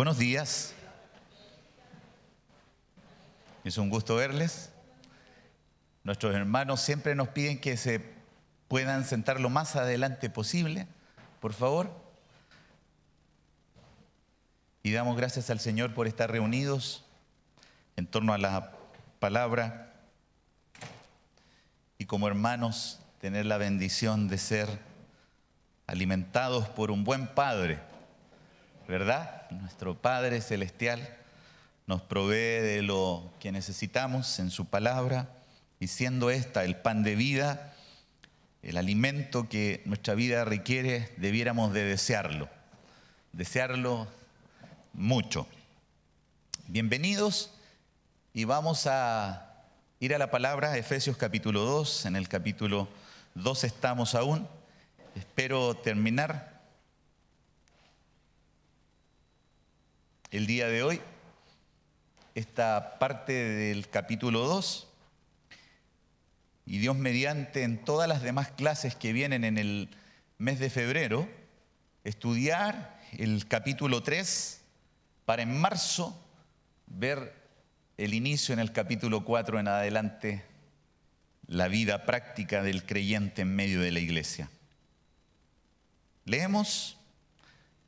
Buenos días. Es un gusto verles. Nuestros hermanos siempre nos piden que se puedan sentar lo más adelante posible, por favor. Y damos gracias al Señor por estar reunidos en torno a la palabra y como hermanos tener la bendición de ser alimentados por un buen Padre, ¿verdad? Nuestro Padre Celestial nos provee de lo que necesitamos en su palabra y siendo esta el pan de vida, el alimento que nuestra vida requiere, debiéramos de desearlo mucho. Bienvenidos y vamos a ir a la palabra, Efesios capítulo 2, en el capítulo 2 estamos aún, espero terminar el día de hoy esta parte del capítulo 2 y Dios mediante en todas las demás clases que vienen en el mes de febrero, estudiar el capítulo 3 para en marzo ver el inicio en el capítulo 4 en adelante, la vida práctica del creyente en medio de la iglesia. Leemos,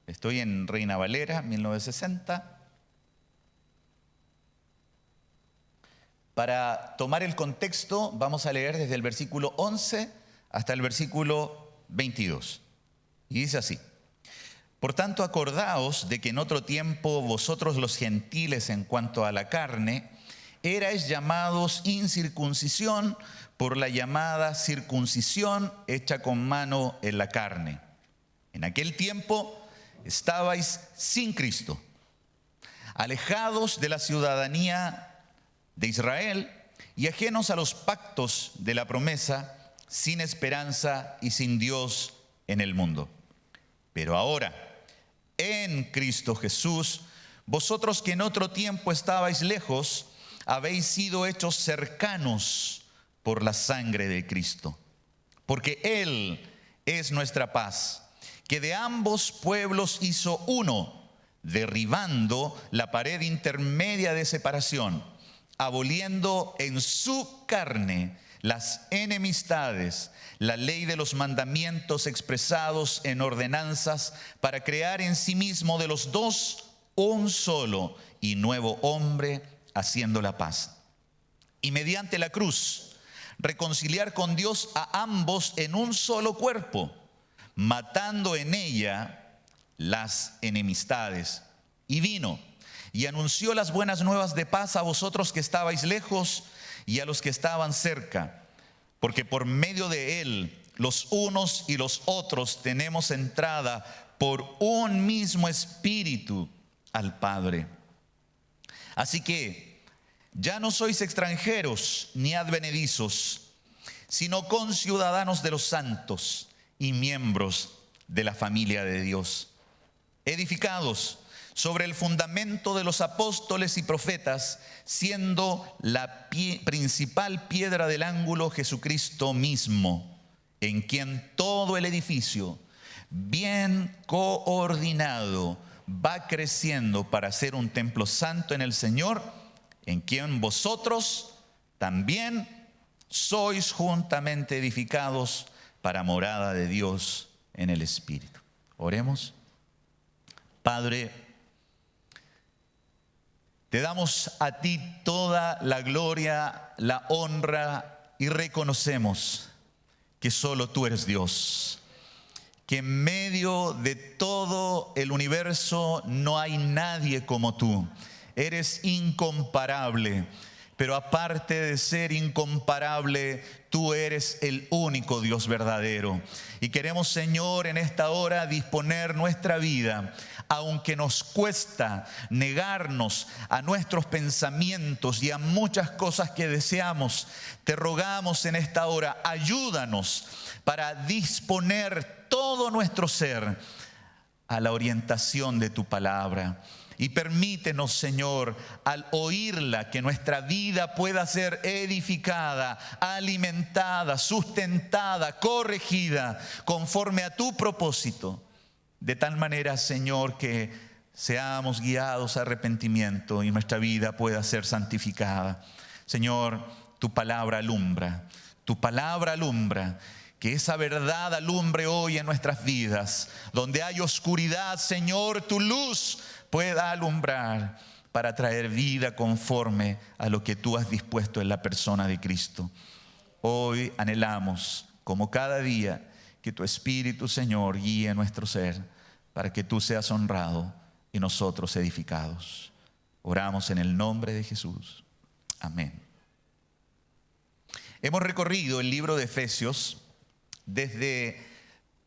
estoy en Reina Valera, 1960. Para tomar el contexto, vamos a leer desde el versículo 11 hasta el versículo 22. Y dice así: Por tanto, acordaos de que en otro tiempo vosotros los gentiles en cuanto a la carne, erais llamados incircuncisión por la llamada circuncisión hecha con mano en la carne. En aquel tiempo estabais sin Cristo, alejados de la ciudadanía de Israel y ajenos a los pactos de la promesa, sin esperanza y sin Dios en el mundo. Pero ahora, en Cristo Jesús, vosotros que en otro tiempo estabais lejos, habéis sido hechos cercanos por la sangre de Cristo. Porque Él es nuestra paz, que de ambos pueblos hizo uno, derribando la pared intermedia de separación, aboliendo en su carne las enemistades, la ley de los mandamientos expresados en ordenanzas, para crear en sí mismo de los dos un solo y nuevo hombre, haciendo la paz. Y mediante la cruz, reconciliar con Dios a ambos en un solo cuerpo, matando en ella las enemistades. Y vino y anunció las buenas nuevas de paz a vosotros que estabais lejos y a los que estaban cerca, porque por medio de él los unos y los otros tenemos entrada por un mismo espíritu al Padre. Así que ya no sois extranjeros ni advenedizos, sino conciudadanos de los santos y miembros de la familia de Dios, edificados sobre el fundamento de los apóstoles y profetas, siendo la principal piedra del ángulo Jesucristo mismo, en quien todo el edificio, bien coordinado, va creciendo para ser un templo santo en el Señor, en quien vosotros también sois juntamente edificados para morada de Dios en el Espíritu. Oremos. Padre, te damos a ti toda la gloria, la honra y reconocemos que solo tú eres Dios, que en medio de todo el universo no hay nadie como tú. Eres incomparable, pero aparte de ser incomparable, tú eres el único Dios verdadero. Y queremos, Señor, en esta hora disponer nuestra vida, aunque nos cuesta negarnos a nuestros pensamientos y a muchas cosas que deseamos. Te rogamos en esta hora, ayúdanos para disponer todo nuestro ser a la orientación de tu palabra. Y permítenos, Señor, al oírla, que nuestra vida pueda ser edificada, alimentada, sustentada, corregida, conforme a tu propósito. De tal manera, Señor, que seamos guiados a arrepentimiento y nuestra vida pueda ser santificada. Señor, tu palabra alumbra, que esa verdad alumbre hoy en nuestras vidas. Donde hay oscuridad, Señor, tu luz pueda alumbrar para traer vida conforme a lo que tú has dispuesto en la persona de Cristo. Hoy anhelamos, como cada día, que tu Espíritu, Señor, guíe nuestro ser para que tú seas honrado y nosotros edificados. Oramos en el nombre de Jesús. Amén. Hemos recorrido el libro de Efesios desde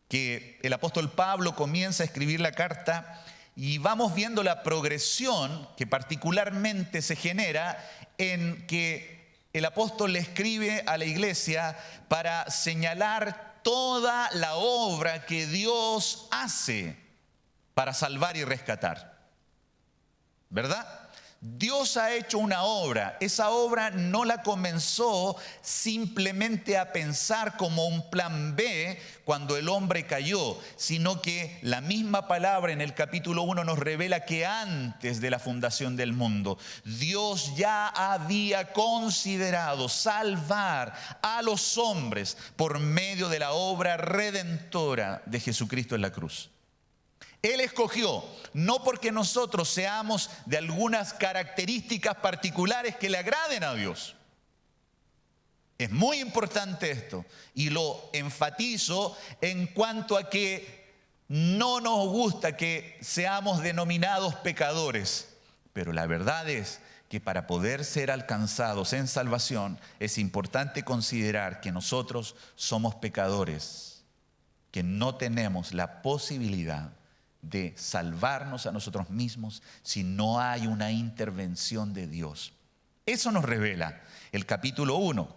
que el apóstol Pablo comienza a escribir la carta y vamos viendo la progresión que particularmente se genera en que el apóstol le escribe a la iglesia para señalar toda la obra que Dios hace para salvar y rescatar, ¿verdad? Dios ha hecho una obra. Esa obra no la comenzó simplemente a pensar como un plan B cuando el hombre cayó, sino que la misma palabra en el capítulo 1 nos revela que antes de la fundación del mundo, Dios ya había considerado salvar a los hombres por medio de la obra redentora de Jesucristo en la cruz. Él escogió, no porque nosotros seamos de algunas características particulares que le agraden a Dios. Es muy importante esto y lo enfatizo en cuanto a que no nos gusta que seamos denominados pecadores, pero la verdad es que para poder ser alcanzados en salvación es importante considerar que nosotros somos pecadores, que no tenemos la posibilidad de salvarnos a nosotros mismos si no hay una intervención de Dios. Eso nos revela el capítulo 1.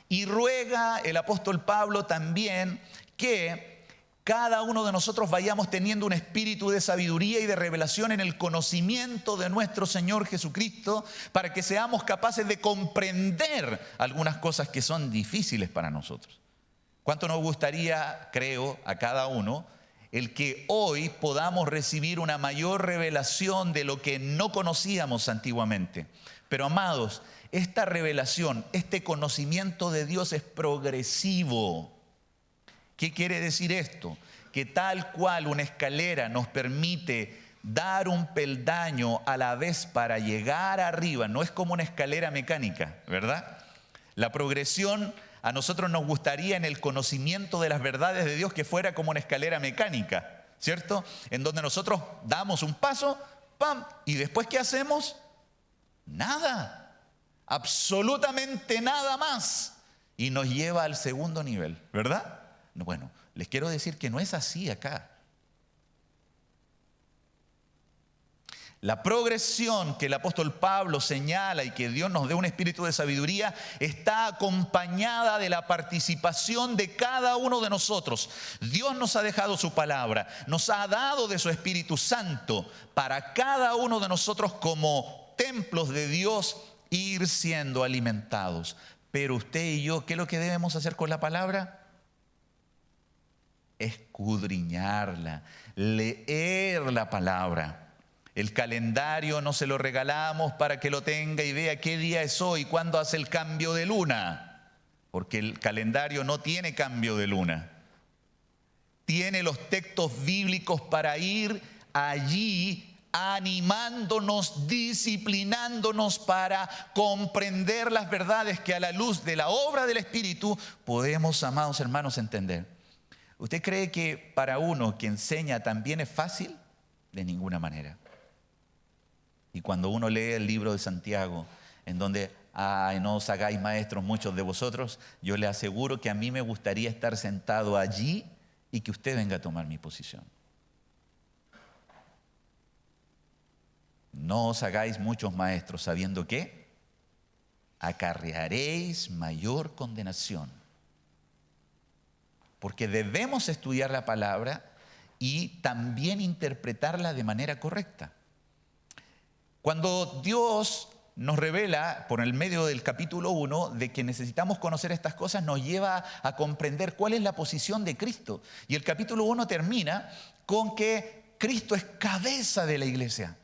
Y ruega el apóstol Pablo también que cada uno de nosotros vayamos teniendo un espíritu de sabiduría y de revelación en el conocimiento de nuestro Señor Jesucristo, para que seamos capaces de comprender algunas cosas que son difíciles para nosotros. ¿Cuánto nos gustaría, creo, a cada uno, el que hoy podamos recibir una mayor revelación de lo que no conocíamos antiguamente? Pero amados, esta revelación, este conocimiento de Dios es progresivo. ¿Qué quiere decir esto? Que tal cual una escalera nos permite dar un peldaño a la vez para llegar arriba, no es como una escalera mecánica, ¿verdad? La progresión a nosotros nos gustaría en el conocimiento de las verdades de Dios que fuera como una escalera mecánica, ¿cierto? En donde nosotros damos un paso, ¡pam! Y después ¿qué hacemos? Nada, absolutamente nada más. Y nos lleva al segundo nivel, ¿verdad? Bueno, les quiero decir que no es así acá. La progresión que el apóstol Pablo señala y que Dios nos dé un espíritu de sabiduría está acompañada de la participación de cada uno de nosotros. Dios nos ha dejado su palabra, nos ha dado de su Espíritu Santo para cada uno de nosotros como templos de Dios ir siendo alimentados. Pero usted y yo, ¿qué es lo que debemos hacer con la palabra? Escudriñarla, leer la palabra. El calendario no se lo regalamos para que lo tenga y vea qué día es hoy, cuándo hace el cambio de luna, porque el calendario no tiene cambio de luna. Tiene los textos bíblicos para ir allí animándonos, disciplinándonos para comprender las verdades que a la luz de la obra del Espíritu podemos, amados hermanos, entender. ¿Usted cree que para uno que enseña también es fácil? De ninguna manera. Y cuando uno lee el libro de Santiago, en donde no os hagáis maestros muchos de vosotros, yo le aseguro que a mí me gustaría estar sentado allí y que usted venga a tomar mi posición. No os hagáis muchos maestros, sabiendo que acarrearéis mayor condenación. Porque debemos estudiar la palabra y también interpretarla de manera correcta. Cuando Dios nos revela por el medio del capítulo 1 de que necesitamos conocer estas cosas, nos lleva a comprender cuál es la posición de Cristo. Y el capítulo 1 termina con que Cristo es cabeza de la iglesia.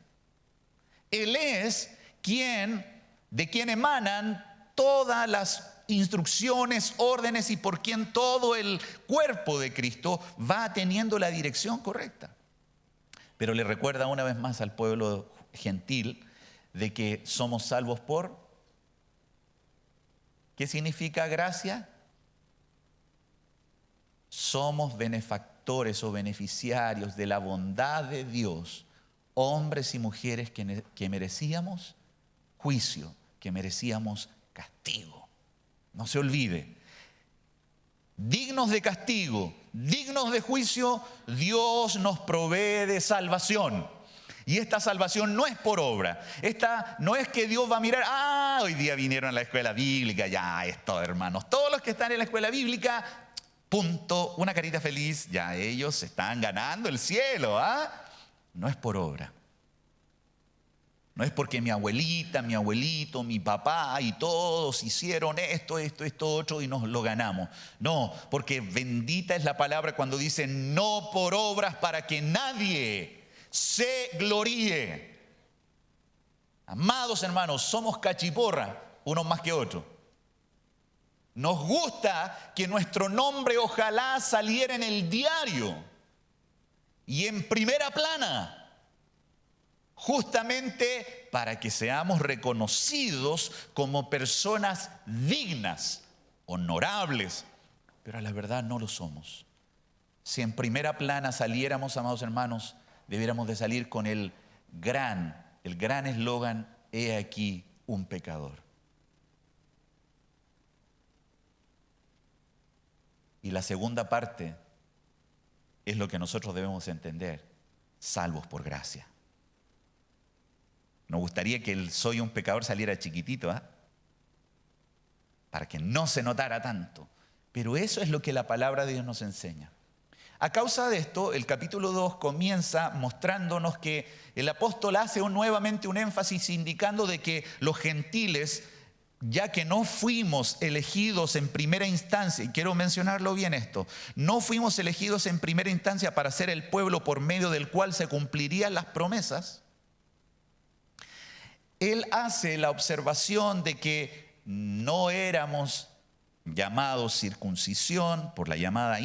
Él es de quien emanan todas las instrucciones, órdenes y por quien todo el cuerpo de Cristo va teniendo la dirección correcta. Pero le recuerda una vez más al pueblo gentil de que somos salvos por... ¿Qué significa gracia? Somos benefactores o beneficiarios de la bondad de Dios, hombres y mujeres que merecíamos juicio, que merecíamos castigo. No se olvide, dignos de castigo, dignos de juicio, Dios nos provee de salvación. Y esta salvación no es por obra. Esta no es que Dios va a mirar, hoy día vinieron a la escuela bíblica, ya estos hermanos, todos los que están en la escuela bíblica, punto, una carita feliz, ya ellos están ganando el cielo, No es por obra. No es porque mi abuelita, mi abuelito, mi papá y todos hicieron esto, otro y nos lo ganamos. No, porque bendita es la palabra cuando dice no por obras para que nadie se gloríe. Amados hermanos, somos cachiporra, unos más que otros. Nos gusta que nuestro nombre ojalá saliera en el diario y en primera plana, justamente para que seamos reconocidos como personas dignas, honorables, pero a la verdad no lo somos. Si en primera plana saliéramos, amados hermanos, debiéramos de salir con el gran eslogan, he aquí un pecador. Y la segunda parte es lo que nosotros debemos entender, salvos por gracia. Nos gustaría que el soy un pecador saliera chiquitito, para que no se notara tanto. Pero eso es lo que la palabra de Dios nos enseña. A causa de esto, el capítulo 2 comienza mostrándonos que el apóstol hace nuevamente un énfasis indicando de que los gentiles, ya que no fuimos elegidos en primera instancia, y quiero mencionarlo bien esto, no fuimos elegidos en primera instancia para ser el pueblo por medio del cual se cumplirían las promesas. Él hace la observación de que no éramos llamados circuncisión por la llamada,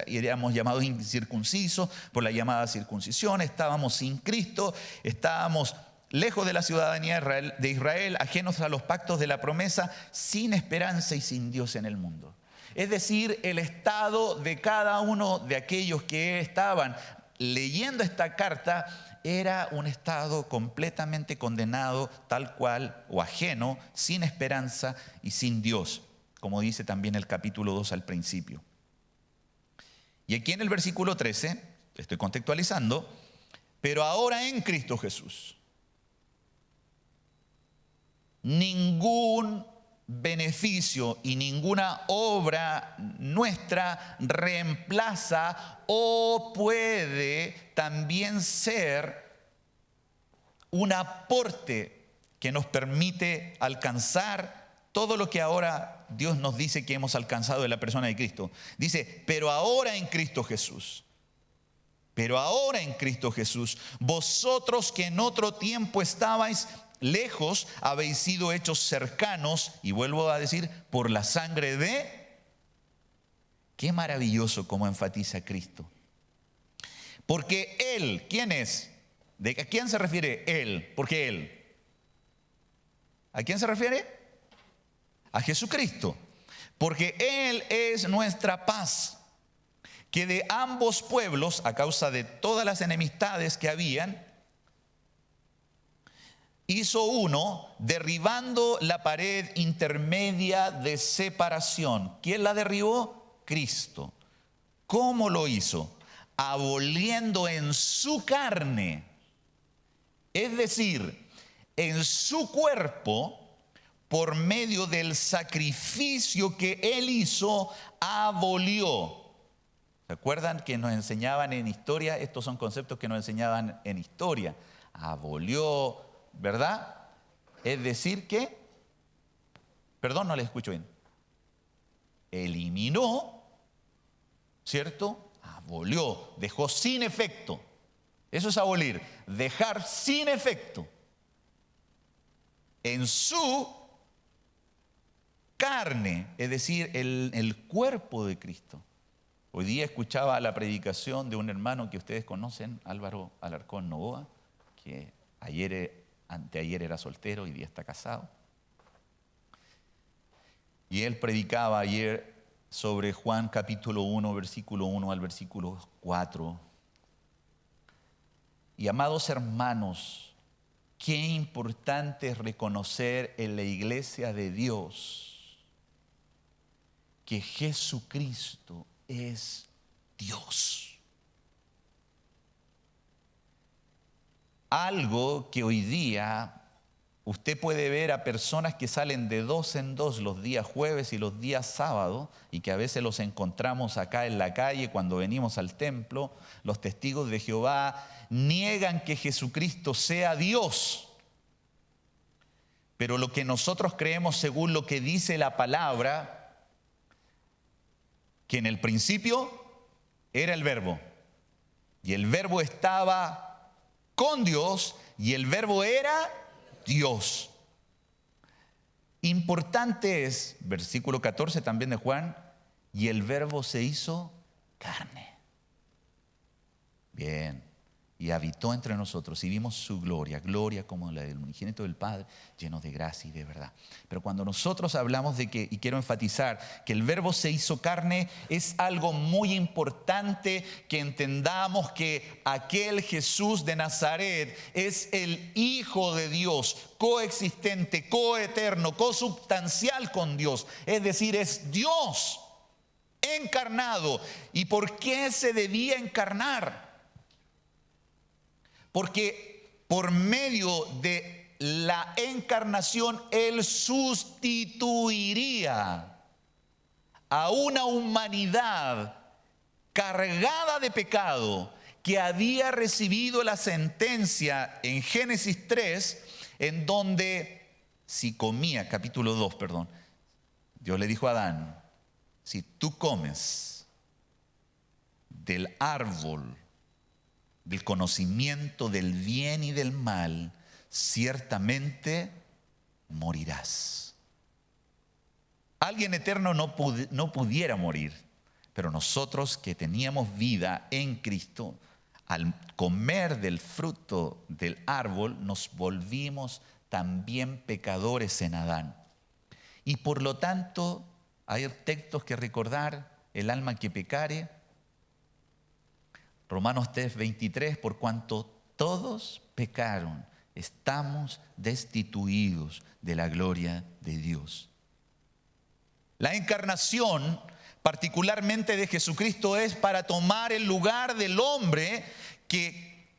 éramos llamados incircuncisos por la llamada circuncisión, estábamos sin Cristo, estábamos lejos de la ciudadanía de Israel, ajenos a los pactos de la promesa, sin esperanza y sin Dios en el mundo. Es decir, el estado de cada uno de aquellos que estaban leyendo esta carta era un estado completamente condenado, tal cual, o ajeno, sin esperanza y sin Dios, como dice también el capítulo 2 al principio. Y aquí en el versículo 13, estoy contextualizando, pero ahora en Cristo Jesús, ningún beneficio y ninguna obra nuestra reemplaza o puede también ser un aporte que nos permite alcanzar todo lo que ahora Dios nos dice que hemos alcanzado de la persona de Cristo. Dice, pero ahora en Cristo Jesús. Pero ahora en Cristo Jesús, vosotros que en otro tiempo estabais lejos, habéis sido hechos cercanos, y vuelvo a decir, por la sangre de... Qué maravilloso como enfatiza Cristo. Porque Él, ¿quién es? ¿A quién se refiere Él? Porque Él. ¿A quién se refiere? A Jesucristo. Porque Él es nuestra paz, que de ambos pueblos, a causa de todas las enemistades que habían, hizo uno, derribando la pared intermedia de separación. ¿Quién la derribó? Cristo. ¿Cómo lo hizo? Aboliendo en su carne, es decir, en su cuerpo, por medio del sacrificio que Él hizo, abolió. ¿Se acuerdan que nos enseñaban en historia? Estos son conceptos que nos enseñaban en historia. Abolió, ¿verdad? Es decir que, perdón, no les escucho bien. Eliminó, ¿cierto? Abolió, dejó sin efecto. Eso es abolir, dejar sin efecto en su carne, es decir, el cuerpo de Cristo. Hoy día escuchaba la predicación de un hermano que ustedes conocen, Álvaro Alarcón Novoa, que anteayer era soltero, hoy día está casado. Y él predicaba ayer sobre Juan capítulo 1, versículo 1 al versículo 4. Y amados hermanos, qué importante es reconocer en la iglesia de Dios que Jesucristo es Dios. Algo que hoy día usted puede ver a personas que salen de dos en dos los días jueves y los días sábados, y que a veces los encontramos acá en la calle cuando venimos al templo. Los testigos de Jehová niegan que Jesucristo sea Dios. Pero lo que nosotros creemos, según lo que dice la palabra, que en el principio era el Verbo, y el Verbo estaba con Dios, y el Verbo era Dios. Importante es, versículo 14 también de Juan, y el Verbo se hizo carne. Bien, y habitó entre nosotros y vimos su gloria, gloria como la del unigénito del Padre, lleno de gracia y de verdad. Pero cuando nosotros hablamos de que, y quiero enfatizar, que el Verbo se hizo carne, es algo muy importante que entendamos que aquel Jesús de Nazaret es el Hijo de Dios, coexistente, coeterno, consubstancial con Dios. Es decir, es Dios encarnado. ¿Y por qué se debía encarnar? Porque por medio de la encarnación Él sustituiría a una humanidad cargada de pecado que había recibido la sentencia en Génesis 3, en donde si comía, capítulo 2, perdón, Dios le dijo a Adán: si tú comes del árbol del conocimiento del bien y del mal, ciertamente morirás. Alguien eterno no pudiera morir, pero nosotros que teníamos vida en Cristo, al comer del fruto del árbol, nos volvimos también pecadores en Adán. Y por lo tanto, hay textos que recordar: el alma que pecare, Romanos 3:23, por cuanto todos pecaron, estamos destituidos de la gloria de Dios. La encarnación, particularmente de Jesucristo, es para tomar el lugar del hombre que,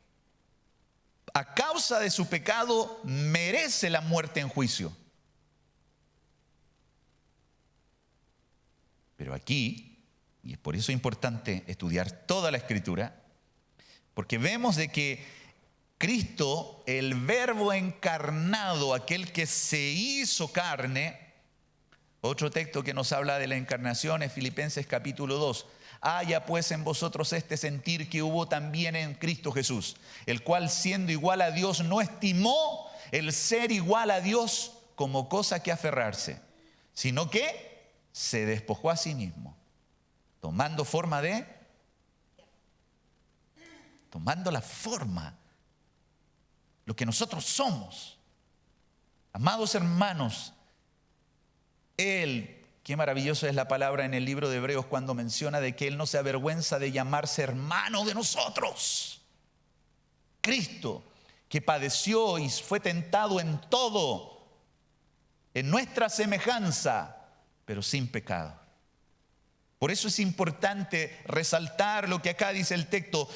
a causa de su pecado, merece la muerte en juicio. Pero aquí, y es por eso importante estudiar toda la Escritura, porque vemos de que Cristo, el Verbo encarnado, aquel que se hizo carne, otro texto que nos habla de la encarnación es Filipenses capítulo 2. Haya pues en vosotros este sentir que hubo también en Cristo Jesús, el cual siendo igual a Dios no estimó el ser igual a Dios como cosa que aferrarse, sino que se despojó a sí mismo, tomando la forma, lo que nosotros somos. Amados hermanos, Él, qué maravillosa es la palabra en el libro de Hebreos cuando menciona de que Él no se avergüenza de llamarse hermano de nosotros. Cristo, que padeció y fue tentado en todo, en nuestra semejanza, pero sin pecado. Por eso es importante resaltar lo que acá dice el texto,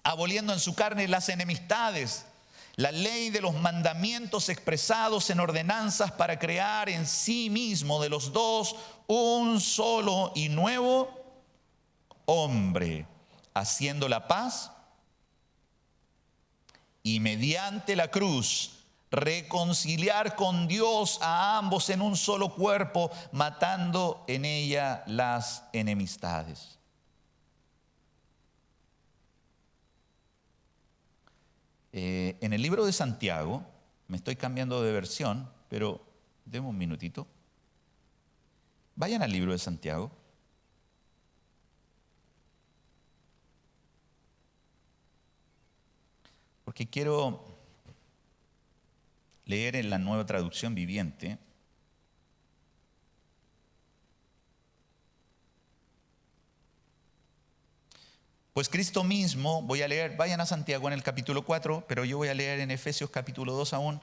aboliendo en su carne las enemistades, la ley de los mandamientos expresados en ordenanzas para crear en sí mismo de los dos un solo y nuevo hombre, haciendo la paz y mediante la cruz reconciliar con Dios a ambos en un solo cuerpo, matando en ella las enemistades. En el libro de Santiago, me estoy cambiando de versión, pero denme un minutito. Vayan al libro de Santiago. Porque quiero leer en la Nueva Traducción Viviente. Pues Cristo mismo, voy a leer, vayan a Santiago en el capítulo 4, pero yo voy a leer en Efesios capítulo 2 aún.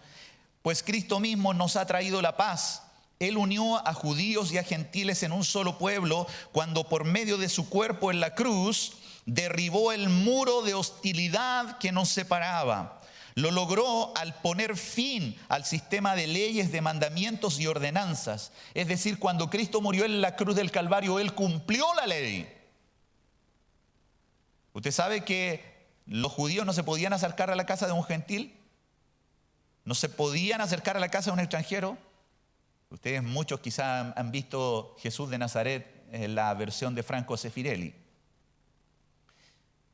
Pues Cristo mismo nos ha traído la paz. Él unió a judíos y a gentiles en un solo pueblo cuando por medio de su cuerpo en la cruz derribó el muro de hostilidad que nos separaba. Lo logró al poner fin al sistema de leyes, de mandamientos y ordenanzas. Es decir, cuando Cristo murió en la cruz del Calvario, Él cumplió la ley. ¿Usted sabe que los judíos no se podían acercar a la casa de un gentil? ¿No se podían acercar a la casa de un extranjero? Ustedes muchos quizás han visto Jesús de Nazaret en la versión de Franco Sefirelli.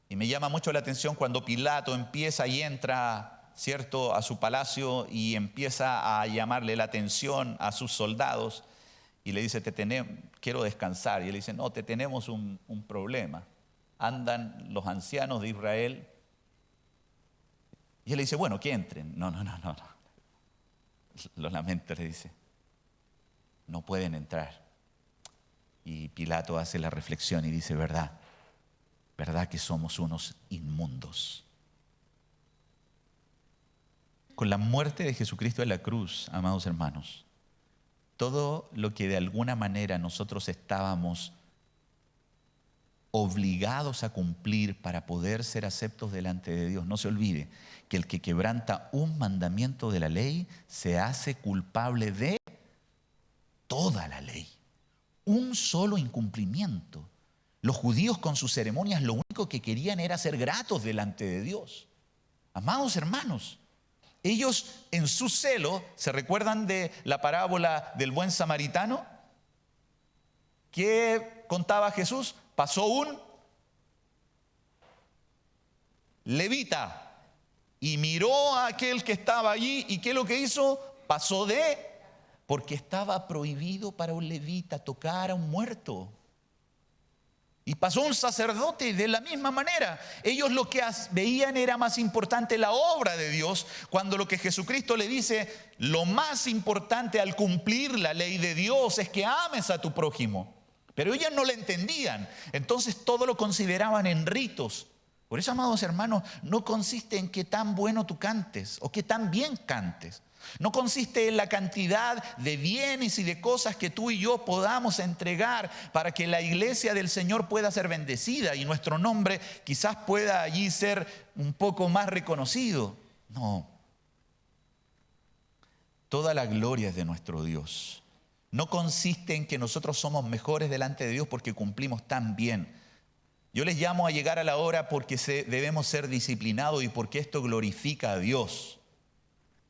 Y me llama mucho la atención cuando Pilato empieza y entra, ¿cierto?, a su palacio y empieza a llamarle la atención a sus soldados y le dice, quiero descansar. Y él dice, no, tenemos un problema. Andan los ancianos de Israel. Y él le dice, bueno, que entren. No. Lo lamento, le dice. No pueden entrar. Y Pilato hace la reflexión y dice, verdad que somos unos inmundos. Con la muerte de Jesucristo en la cruz, amados hermanos, todo lo que de alguna manera nosotros estábamos obligados a cumplir para poder ser aceptos delante de Dios. No se olvide que el que quebranta un mandamiento de la ley se hace culpable de toda la ley. Un solo incumplimiento. Los judíos con sus ceremonias lo único que querían era ser gratos delante de Dios. Amados hermanos, ellos en su celo, ¿se recuerdan de la parábola del buen samaritano? ¿Qué contaba Jesús? Pasó un levita y miró a aquel que estaba allí. ¿Y qué es lo que hizo? Pasó porque estaba prohibido para un levita tocar a un muerto. Y pasó un sacerdote de la misma manera. Ellos lo que veían era más importante la obra de Dios, cuando lo que Jesucristo le dice, lo más importante al cumplir la ley de Dios es que ames a tu prójimo. Pero ellos no lo entendían, entonces todo lo consideraban en ritos. Por eso, amados hermanos, no consiste en qué tan bueno tú cantes o qué tan bien cantes. No consiste en la cantidad de bienes y de cosas que tú y yo podamos entregar para que la iglesia del Señor pueda ser bendecida y nuestro nombre quizás pueda allí ser un poco más reconocido. No. Toda la gloria es de nuestro Dios. No consiste en que nosotros somos mejores delante de Dios porque cumplimos tan bien. Yo les llamo a llegar a la hora porque debemos ser disciplinados y porque esto glorifica a Dios.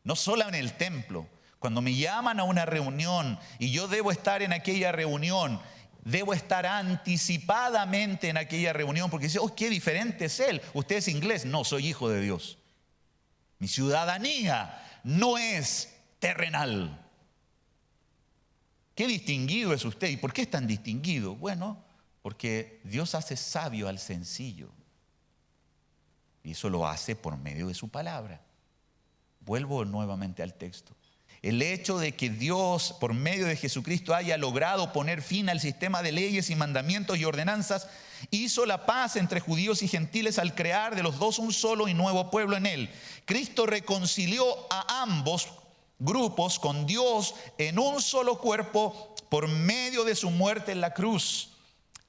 No solo en el templo. Cuando me llaman a una reunión y yo debo estar en aquella reunión, debo estar anticipadamente en aquella reunión porque dice, oh, qué diferente es él. Usted es inglés. No, soy hijo de Dios. Mi ciudadanía no es terrenal. Qué distinguido es usted. ¿Y por qué es tan distinguido? Bueno, porque Dios hace sabio al sencillo. Y eso lo hace por medio de su palabra. Vuelvo nuevamente al texto. El hecho de que Dios, por medio de Jesucristo, haya logrado poner fin al sistema de leyes y mandamientos y ordenanzas, hizo la paz entre judíos y gentiles al crear de los dos un solo y nuevo pueblo en él. Cristo reconcilió a ambos grupos con Dios en un solo cuerpo por medio de su muerte en la cruz,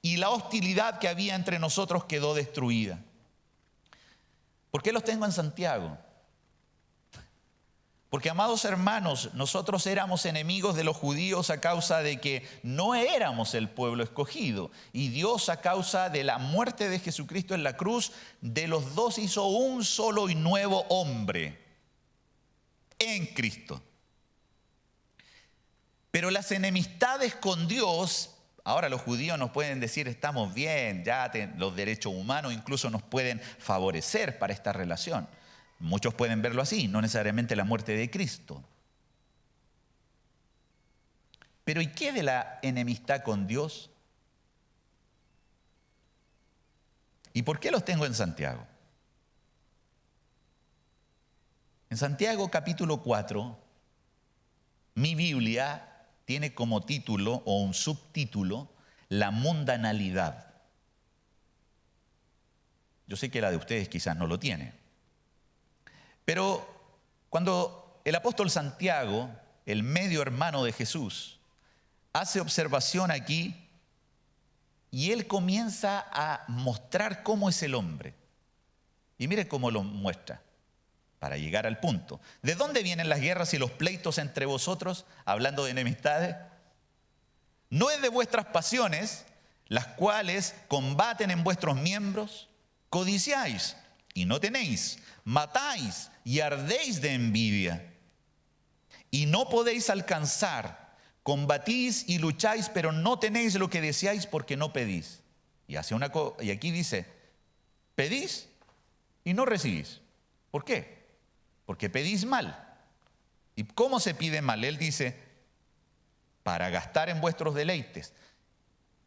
y la hostilidad que había entre nosotros quedó destruida. ¿Por qué los tengo en Santiago? Porque, amados hermanos, nosotros éramos enemigos de los judíos a causa de que no éramos el pueblo escogido. Y Dios, a causa de la muerte de Jesucristo en la cruz, de los dos hizo un solo y nuevo hombre en Cristo. Pero las enemistades con Dios, ahora los judíos nos pueden decir, estamos bien, ya los derechos humanos incluso nos pueden favorecer para esta relación. Muchos pueden verlo así, no necesariamente la muerte de Cristo. Pero ¿y qué de la enemistad con Dios? ¿Y por qué los tengo en Santiago? En Santiago capítulo 4, mi Biblia tiene como título o un subtítulo la mundanalidad. Yo sé que la de ustedes quizás no lo tiene. Pero cuando el apóstol Santiago, el medio hermano de Jesús, hace observación aquí y él comienza a mostrar cómo es el hombre. Y mire cómo lo muestra, para llegar al punto. ¿De dónde vienen las guerras y los pleitos entre vosotros? Hablando de enemistades. ¿No es de vuestras pasiones, las cuales combaten en vuestros miembros? Codiciáis y no tenéis, matáis y ardéis de envidia. Y no podéis alcanzar. Combatís y lucháis, pero no tenéis lo que deseáis porque no pedís. Y aquí dice, pedís y no recibís. ¿Por qué? Porque pedís mal. ¿Y cómo se pide mal? Él dice, para gastar en vuestros deleites.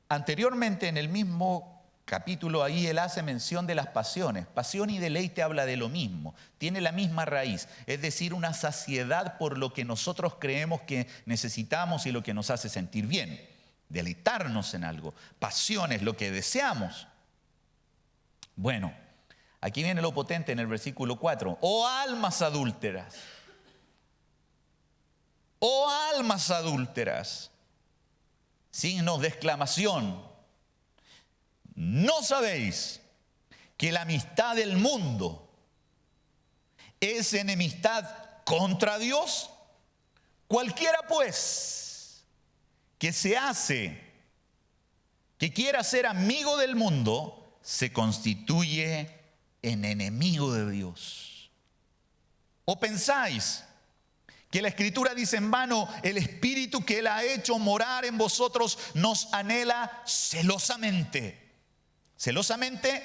Anteriormente, en el mismo capítulo, ahí él hace mención de las pasiones. Pasión y deleite habla de lo mismo, tiene la misma raíz, es decir, una saciedad por lo que nosotros creemos que necesitamos y lo que nos hace sentir bien. Deleitarnos en algo. Pasión es lo que deseamos. Bueno, aquí viene lo potente en el versículo 4. Oh almas adúlteras. Oh almas adúlteras. Signos de exclamación. ¿No sabéis que la amistad del mundo es enemistad contra Dios? Cualquiera pues que quiera ser amigo del mundo, se constituye en enemigo de Dios. ¿O pensáis que la Escritura dice en vano, el Espíritu que Él ha hecho morar en vosotros nos anhela celosamente? Celosamente,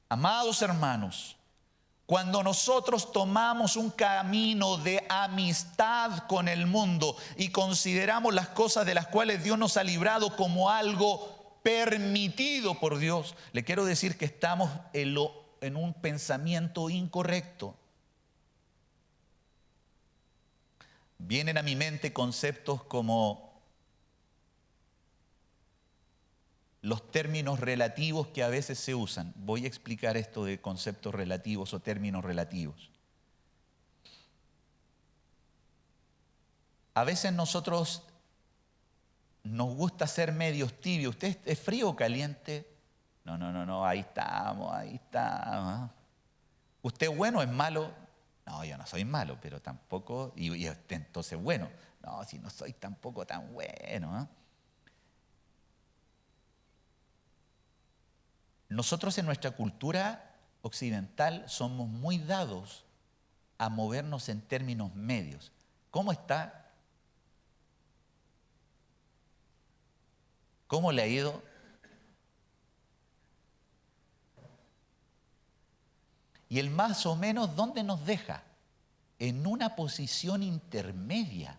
amados hermanos, cuando nosotros tomamos un camino de amistad con el mundo y consideramos las cosas de las cuales Dios nos ha librado como algo permitido por Dios, le quiero decir que estamos en un pensamiento incorrecto. Vienen a mi mente conceptos como los términos relativos que a veces se usan. Voy a explicar esto de conceptos relativos o términos relativos. A veces nosotros nos gusta ser medios tibios. ¿Usted es frío o caliente? No, ahí estamos. ¿Usted es bueno o es malo? No, yo no soy malo, pero tampoco, y entonces bueno. No, si no soy tampoco tan bueno. Nosotros en nuestra cultura occidental somos muy dados a movernos en términos medios. ¿Cómo está? ¿Cómo le ha ido? Y el más o menos, ¿dónde nos deja? En una posición intermedia.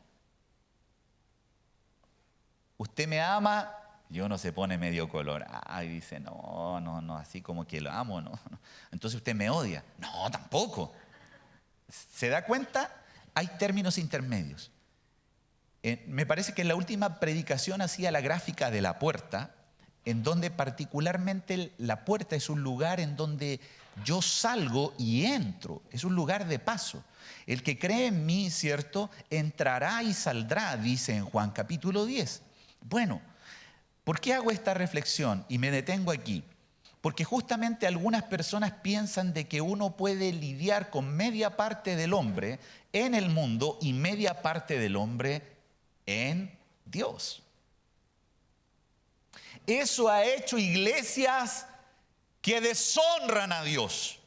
Usted me ama, y uno se pone medio color. Y dice, no, así como que lo amo, no. Entonces usted me odia. No, tampoco. ¿Se da cuenta? Hay términos intermedios. Me parece que en la última predicación hacía la gráfica de la puerta, en donde particularmente la puerta es un lugar en donde yo salgo y entro, es un lugar de paso. El que cree en mí, ¿cierto?, entrará y saldrá, dice en Juan capítulo 10. Bueno, ¿por qué hago esta reflexión? Y me detengo aquí. Porque justamente algunas personas piensan de que uno puede lidiar con media parte del hombre en el mundo y media parte del hombre en Dios. Eso ha hecho iglesias que deshonran a Dios.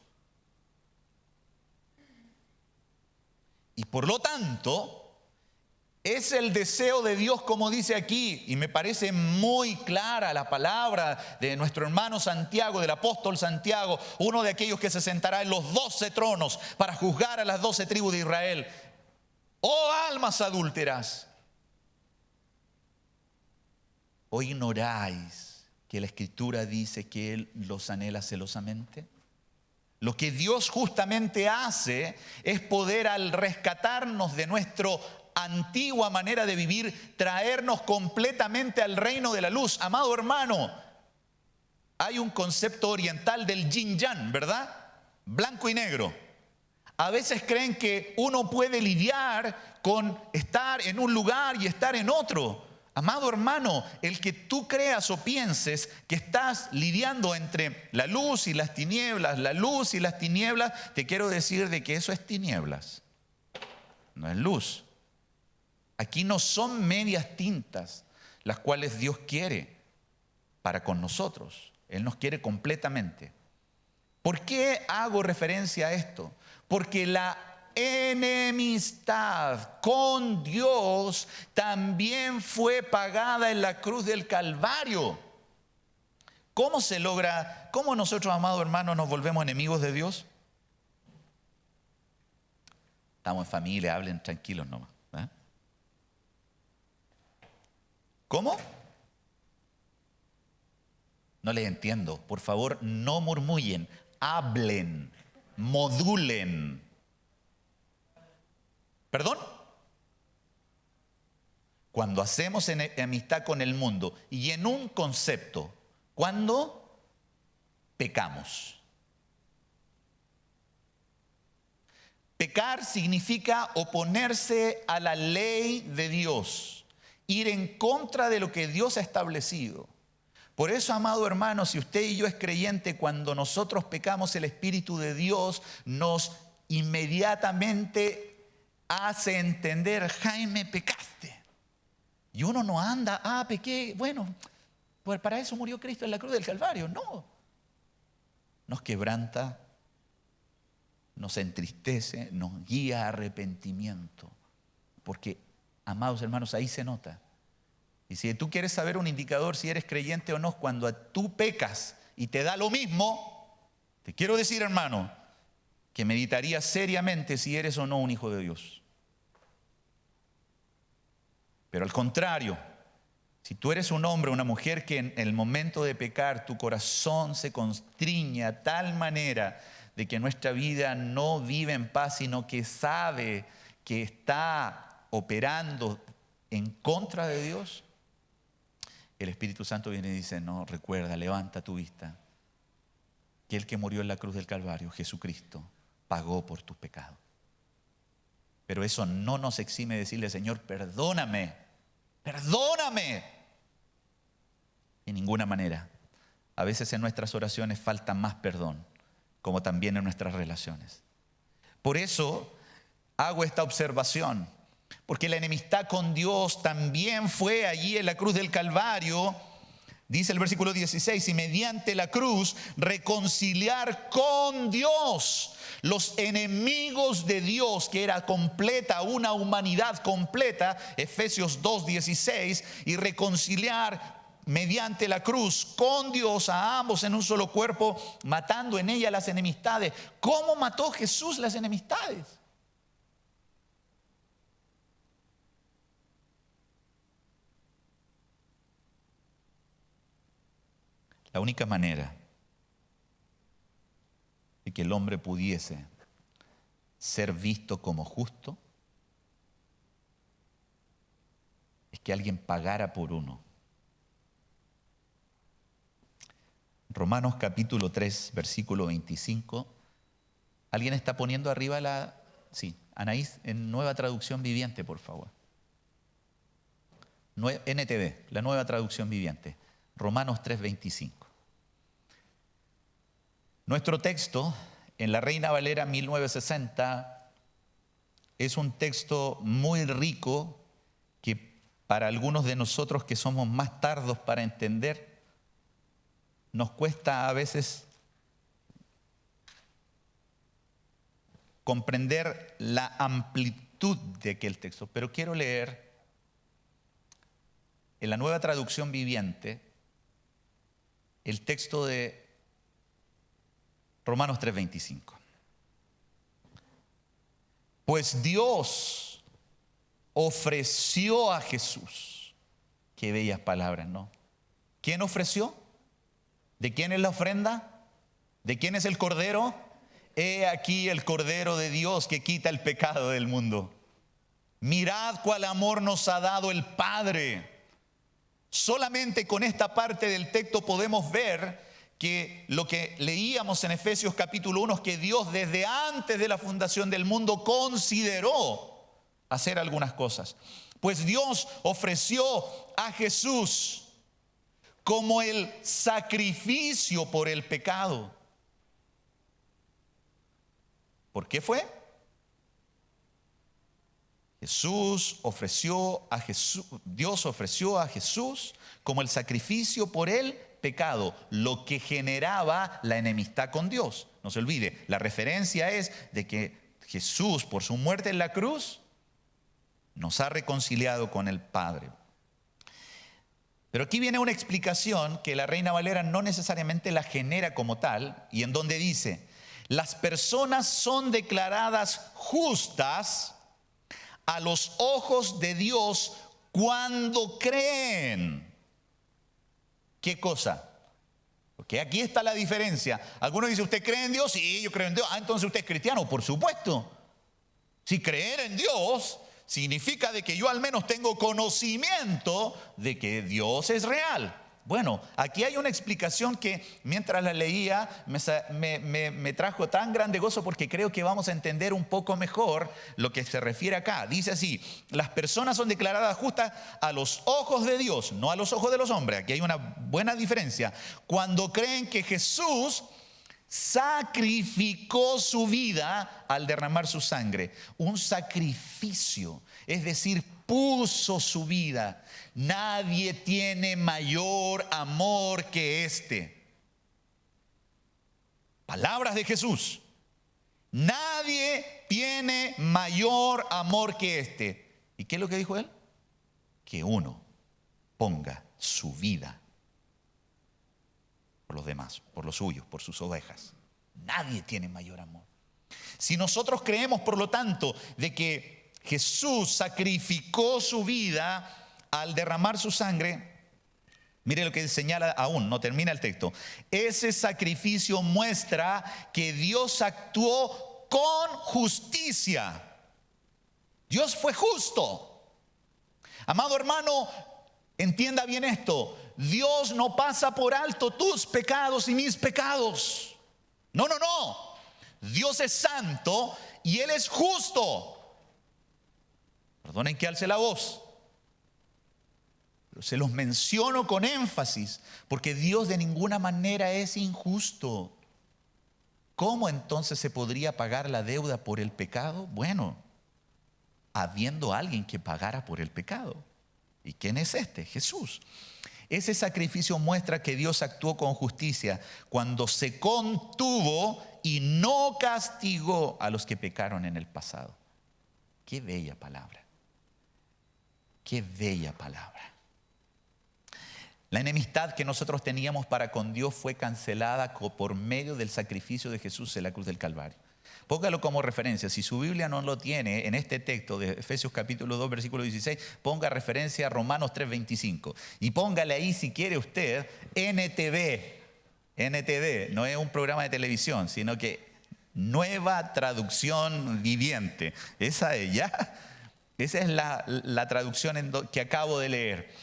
Y por lo tanto, Es el deseo de Dios, como dice aquí, y me parece muy clara la palabra de nuestro hermano Santiago, del apóstol Santiago, uno de aquellos que se sentará en los 12 tronos para juzgar a las 12 tribus de Israel. Oh almas adúlteras, ¿o ignoráis que la Escritura dice que Él los anhela celosamente? Lo que Dios justamente hace es poder, al rescatarnos de nuestra antigua manera de vivir, traernos completamente al reino de la luz. Amado hermano, hay un concepto oriental del yin yang, ¿verdad? Blanco y negro. A veces creen que uno puede lidiar con estar en un lugar y estar en otro. Amado hermano, el que tú creas o pienses que estás lidiando entre la luz y las tinieblas, la luz y las tinieblas, te quiero decir de que eso es tinieblas, no es luz. Aquí no son medias tintas las cuales Dios quiere para con nosotros. Él nos quiere completamente. ¿Por qué hago referencia a esto? Porque la enemistad con Dios también fue pagada en la cruz del Calvario. ¿Cómo se logra? ¿Cómo nosotros, amados hermanos, nos volvemos enemigos de Dios? Estamos en familia, hablen tranquilos nomás. ¿Eh? ¿Cómo? No les entiendo. Por favor, no murmullen, hablen, modulen. ¿Perdón? Cuando hacemos amistad con el mundo y en un concepto, cuando pecamos. Pecar significa oponerse a la ley de Dios, ir en contra de lo que Dios ha establecido. Por eso, amado hermano, si usted y yo es creyente, cuando nosotros pecamos, el Espíritu de Dios nos inmediatamente hace entender: Jaime, pecaste. Y uno no anda, pequé, bueno, pues para eso murió Cristo en la cruz del Calvario. No. Nos quebranta, nos entristece, nos guía a arrepentimiento. Porque, amados hermanos, ahí se nota. Y si tú quieres saber un indicador si eres creyente o no, cuando tú pecas y te da lo mismo, te quiero decir, hermano, que meditarías seriamente si eres o no un hijo de Dios. Pero al contrario, si tú eres un hombre o una mujer que en el momento de pecar tu corazón se constriñe a tal manera de que nuestra vida no vive en paz, sino que sabe que está operando en contra de Dios, el Espíritu Santo viene y dice: no, recuerda, levanta tu vista, que el que murió en la cruz del Calvario, Jesucristo, pagó por tus pecados. Pero eso no nos exime de decirle: Señor, perdóname, perdóname. En ninguna manera. A veces en nuestras oraciones falta más perdón, como también en nuestras relaciones. Por eso hago esta observación, porque la enemistad con Dios también fue allí en la cruz del Calvario. Dice el versículo 16: y mediante la cruz reconciliar con Dios los enemigos de Dios, que era completa, una humanidad completa, Efesios 2:16, y reconciliar mediante la cruz con Dios a ambos en un solo cuerpo, matando en ella las enemistades. ¿Cómo mató Jesús las enemistades? La única manera de que el hombre pudiese ser visto como justo es que alguien pagara por uno. Romanos capítulo 3, versículo 25. ¿Alguien está poniendo arriba la...? Sí, Anaís, en Nueva Traducción Viviente, por favor. NTV, la Nueva Traducción Viviente. Romanos 3, 25. Nuestro texto, en la Reina Valera 1960, es un texto muy rico que para algunos de nosotros que somos más tardos para entender, nos cuesta a veces comprender la amplitud de aquel texto. Pero quiero leer en la Nueva Traducción Viviente el texto de Romanos 3:25. Pues Dios ofreció a Jesús. Qué bellas palabras, ¿no? ¿Quién ofreció? ¿De quién es la ofrenda? ¿De quién es el Cordero? He aquí el Cordero de Dios que quita el pecado del mundo. Mirad cuál amor nos ha dado el Padre. Solamente con esta parte del texto podemos ver que lo que leíamos en Efesios capítulo 1 es que Dios desde antes de la fundación del mundo consideró hacer algunas cosas. Pues Dios ofreció a Jesús como el sacrificio por el pecado. ¿Por qué fue? Dios ofreció a Jesús como el sacrificio por el pecado, lo que generaba la enemistad con Dios. No se olvide, la referencia es de que Jesús, por su muerte en la cruz, nos ha reconciliado con el Padre. Pero aquí viene una explicación que la Reina Valera no necesariamente la genera como tal, y en donde dice: las personas son declaradas justas a los ojos de Dios cuando creen. ¿Qué cosa? Porque aquí está la diferencia. Algunos dicen: ¿usted cree en Dios? Sí, yo creo en Dios. Ah, entonces usted es cristiano. Por supuesto. Si creer en Dios significa de que yo al menos tengo conocimiento de que Dios es real. Bueno, aquí hay una explicación que mientras la leía me trajo tan grande gozo, porque creo que vamos a entender un poco mejor lo que se refiere acá. Dice así: las personas son declaradas justas a los ojos de Dios, no a los ojos de los hombres. Aquí hay una buena diferencia. Cuando creen que Jesús sacrificó su vida al derramar su sangre. Un sacrificio, es decir, puso su vida. Nadie tiene mayor amor que este. Palabras de Jesús. Nadie tiene mayor amor que este. ¿Y qué es lo que dijo él? Que uno ponga su vida por los demás, por los suyos, por sus ovejas. Nadie tiene mayor amor. Si nosotros creemos, por lo tanto, de que Jesús sacrificó su vida al derramar su sangre, mire lo que señala aún, no termina el texto. Ese sacrificio muestra que Dios actuó con justicia. Dios fue justo. Amado hermano, entienda bien esto. Dios no pasa por alto tus pecados y mis pecados. No, no, no. Dios es santo y Él es justo. Perdonen que alce la voz, pero se los menciono con énfasis, porque Dios de ninguna manera es injusto. ¿Cómo entonces se podría pagar la deuda por el pecado? Bueno, habiendo alguien que pagara por el pecado. ¿Y quién es este? Jesús. Ese sacrificio muestra que Dios actuó con justicia cuando se contuvo y no castigó a los que pecaron en el pasado. Qué bella palabra. Qué bella palabra. La enemistad que nosotros teníamos para con Dios fue cancelada por medio del sacrificio de Jesús en la cruz del Calvario. Póngalo como referencia. Si su Biblia no lo tiene, en este texto de Efesios capítulo 2, versículo 16, ponga referencia a Romanos 3:25. Y póngale ahí, si quiere usted, NTV. NTV no es un programa de televisión, sino que Nueva Traducción Viviente. Esa es la traducción que acabo de leer.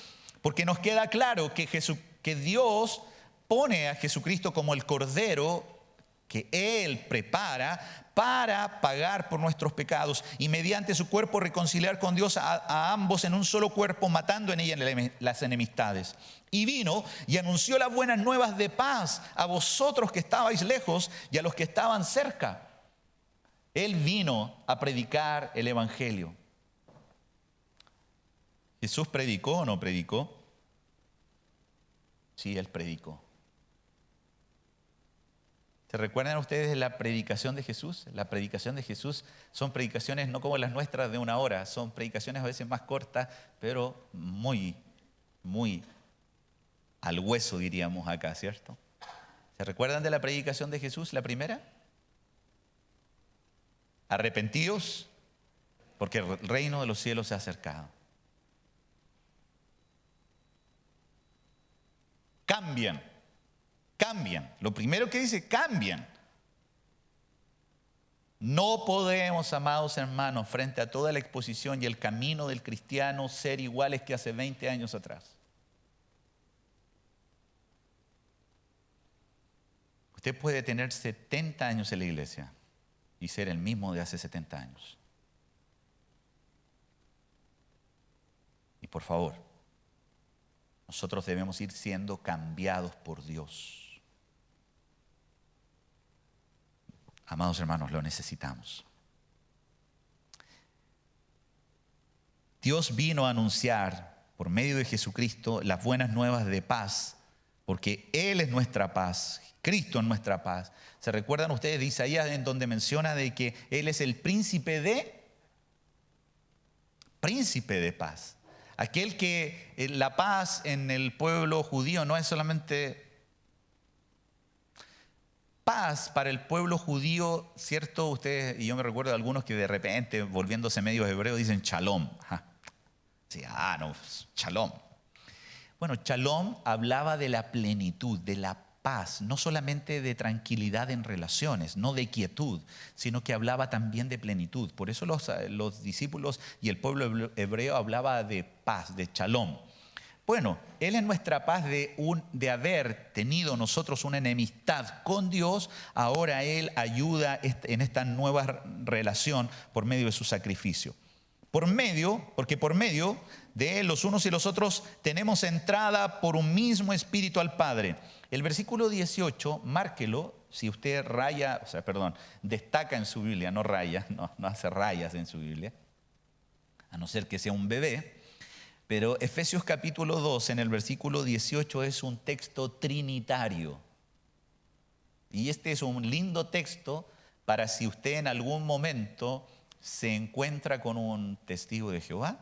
Porque nos queda claro que Dios pone a Jesucristo como el Cordero que Él prepara para pagar por nuestros pecados y mediante su cuerpo reconciliar con Dios a ambos en un solo cuerpo, matando en ella las enemistades. Y vino y anunció las buenas nuevas de paz a vosotros que estabais lejos y a los que estaban cerca. Él vino a predicar el Evangelio. ¿Jesús predicó o no predicó? Sí, Él predicó. ¿Se recuerdan ustedes de la predicación de Jesús? La predicación de Jesús son predicaciones no como las nuestras de una hora, son predicaciones a veces más cortas, pero muy muy al hueso, diríamos acá, ¿cierto? ¿Se recuerdan de la predicación de Jesús, la primera? Arrepentíos, porque el reino de los cielos se ha acercado. Cambian. Lo primero que dice, cambian. No podemos, amados hermanos, frente a toda la exposición y el camino del cristiano, ser iguales que hace 20 años atrás. Usted puede tener 70 años en la iglesia y ser el mismo de hace 70 años. Y por favor, nosotros debemos ir siendo cambiados por Dios. Amados hermanos, lo necesitamos. Dios vino a anunciar por medio de Jesucristo las buenas nuevas de paz, porque Él es nuestra paz, Cristo es nuestra paz. ¿Se recuerdan ustedes de Isaías en donde menciona de que Él es el príncipe de paz? Aquel que la paz en el pueblo judío no es solamente paz para el pueblo judío, ¿cierto? Ustedes, y yo me recuerdo de algunos que de repente, volviéndose medios hebreos, dicen shalom. Sí, no, shalom. Bueno, shalom hablaba de la plenitud, de la paz, no solamente de tranquilidad en relaciones, no de quietud, sino que hablaba también de plenitud. Por eso los discípulos y el pueblo hebreo hablaba de paz, de shalom. Bueno, Él es nuestra paz de haber tenido nosotros una enemistad con Dios. Ahora Él ayuda en esta nueva relación por medio de su sacrificio. Porque por medio de Él, los unos y los otros, tenemos entrada por un mismo espíritu al Padre. El versículo 18, márquelo, si usted destaca en su Biblia, no raya, no hace rayas en su Biblia, a no ser que sea un bebé. Pero Efesios capítulo 2, en el versículo 18, es un texto trinitario. Y este es un lindo texto para si usted en algún momento se encuentra con un testigo de Jehová.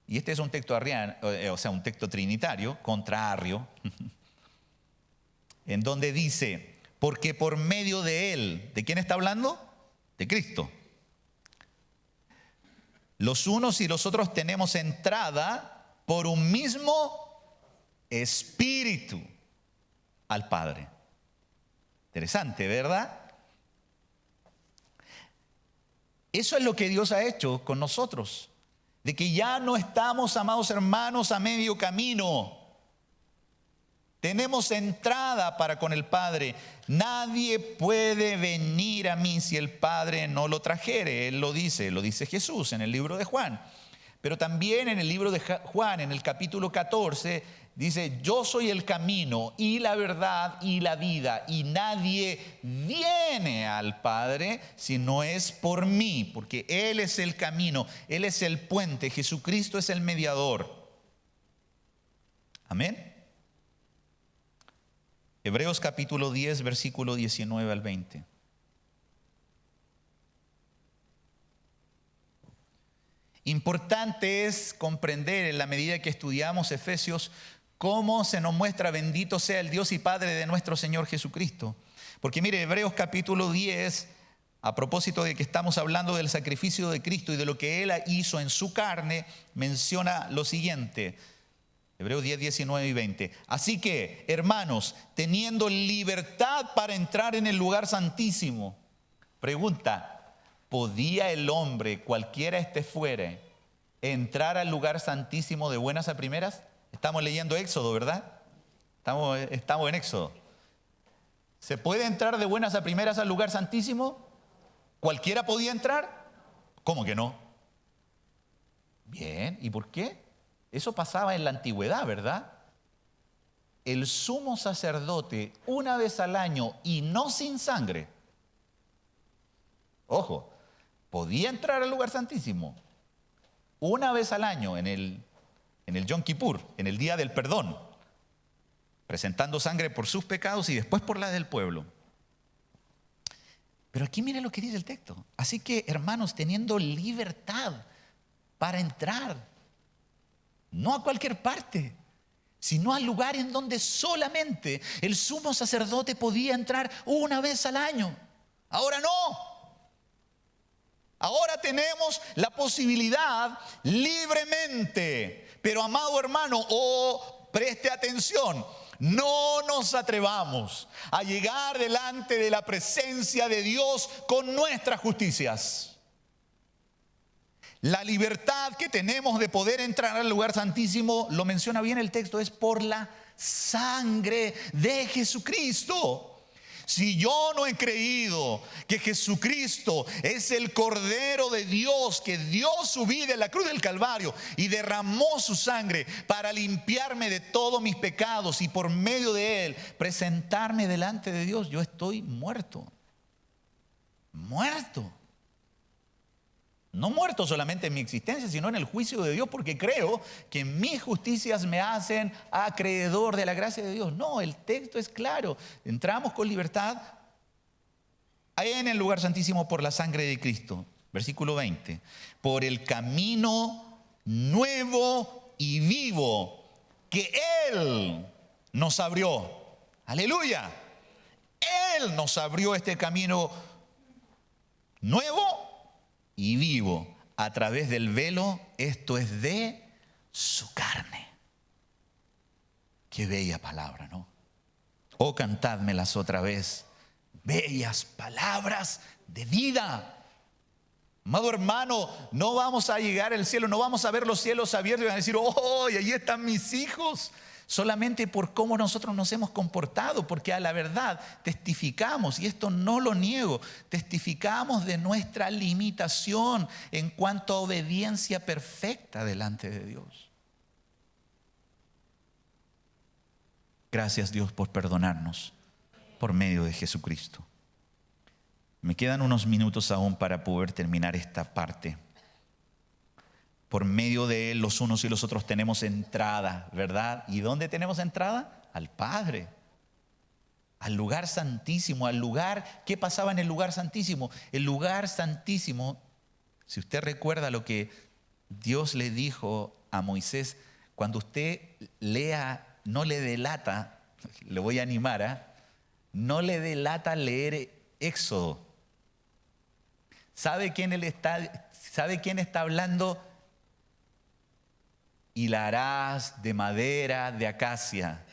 Y este es un texto un texto trinitario, contrario, en donde dice, porque por medio de Él, ¿de quién está hablando? De Cristo. Los unos y los otros tenemos entrada por un mismo espíritu al Padre. Interesante, ¿verdad? Eso es lo que Dios ha hecho con nosotros. De que ya no estamos, amados hermanos, a medio camino. Tenemos entrada para con el Padre. Nadie puede venir a mí si el Padre no lo trajere. Él lo dice Jesús en el libro de Juan. Pero también en el libro de Juan, en el capítulo 14, dice, yo soy el camino y la verdad y la vida. Y nadie viene al Padre si no es por mí. Porque Él es el camino, Él es el puente, Jesucristo es el mediador. Amén. Hebreos capítulo 10, versículo 19 al 20. Importante es comprender en la medida que estudiamos Efesios cómo se nos muestra bendito sea el Dios y Padre de nuestro Señor Jesucristo. Porque mire, Hebreos capítulo 10, a propósito de que estamos hablando del sacrificio de Cristo y de lo que Él hizo en su carne, menciona lo siguiente. Hebreos 10, 19 y 20. Así que, hermanos, teniendo libertad para entrar en el lugar santísimo. Pregunta, ¿podía el hombre, cualquiera este fuere, entrar al lugar santísimo de buenas a primeras? Estamos leyendo Éxodo, ¿verdad? Estamos en Éxodo. ¿Se puede entrar de buenas a primeras al lugar santísimo? ¿Cualquiera podía entrar? ¿Cómo que no? Bien, ¿y por qué? Eso pasaba en la antigüedad, ¿verdad? El sumo sacerdote, una vez al año y no sin sangre, ojo, podía entrar al lugar santísimo una vez al año en el Yom Kippur, en el día del perdón, presentando sangre por sus pecados y después por la del pueblo. Pero aquí mire lo que dice el texto. Así que, hermanos, teniendo libertad para entrar, no a cualquier parte, sino al lugar en donde solamente el sumo sacerdote podía entrar una vez al año. Ahora no. Ahora tenemos la posibilidad libremente. Pero amado hermano, preste atención, no nos atrevamos a llegar delante de la presencia de Dios con nuestras justicias. La libertad que tenemos de poder entrar al lugar santísimo, lo menciona bien el texto, es por la sangre de Jesucristo. Si yo no he creído que Jesucristo es el Cordero de Dios que dio su vida en la cruz del Calvario y derramó su sangre para limpiarme de todos mis pecados y por medio de él presentarme delante de Dios, yo estoy muerto. Muerto. No muerto solamente en mi existencia, sino en el juicio de Dios, porque creo que mis justicias me hacen acreedor de la gracia de Dios. No, el texto es claro. Entramos con libertad en el lugar santísimo por la sangre de Cristo. Versículo 20. Por el camino nuevo y vivo que Él nos abrió. Aleluya. Él nos abrió este camino nuevo y vivo a través del velo, esto es de su carne. Qué bella palabra, ¿no? Oh, cantádmelas otra vez. Bellas palabras de vida. Amado hermano, no vamos a llegar al cielo, no vamos a ver los cielos abiertos y van a decir, oh, y allí están mis hijos. Solamente por cómo nosotros nos hemos comportado, porque a la verdad testificamos, y esto no lo niego, testificamos de nuestra limitación en cuanto a obediencia perfecta delante de Dios. Gracias Dios por perdonarnos por medio de Jesucristo. Me quedan unos minutos aún para poder terminar esta parte. Por medio de Él los unos y los otros tenemos entrada, ¿verdad? ¿Y dónde tenemos entrada? Al Padre, al lugar santísimo, al lugar. ¿Qué pasaba en el lugar santísimo? El lugar santísimo, si usted recuerda lo que Dios le dijo a Moisés, cuando usted lea, no le delata, le voy a animar, no le delata leer Éxodo. ¿Sabe quién está hablando? Y la harás de madera de acacia,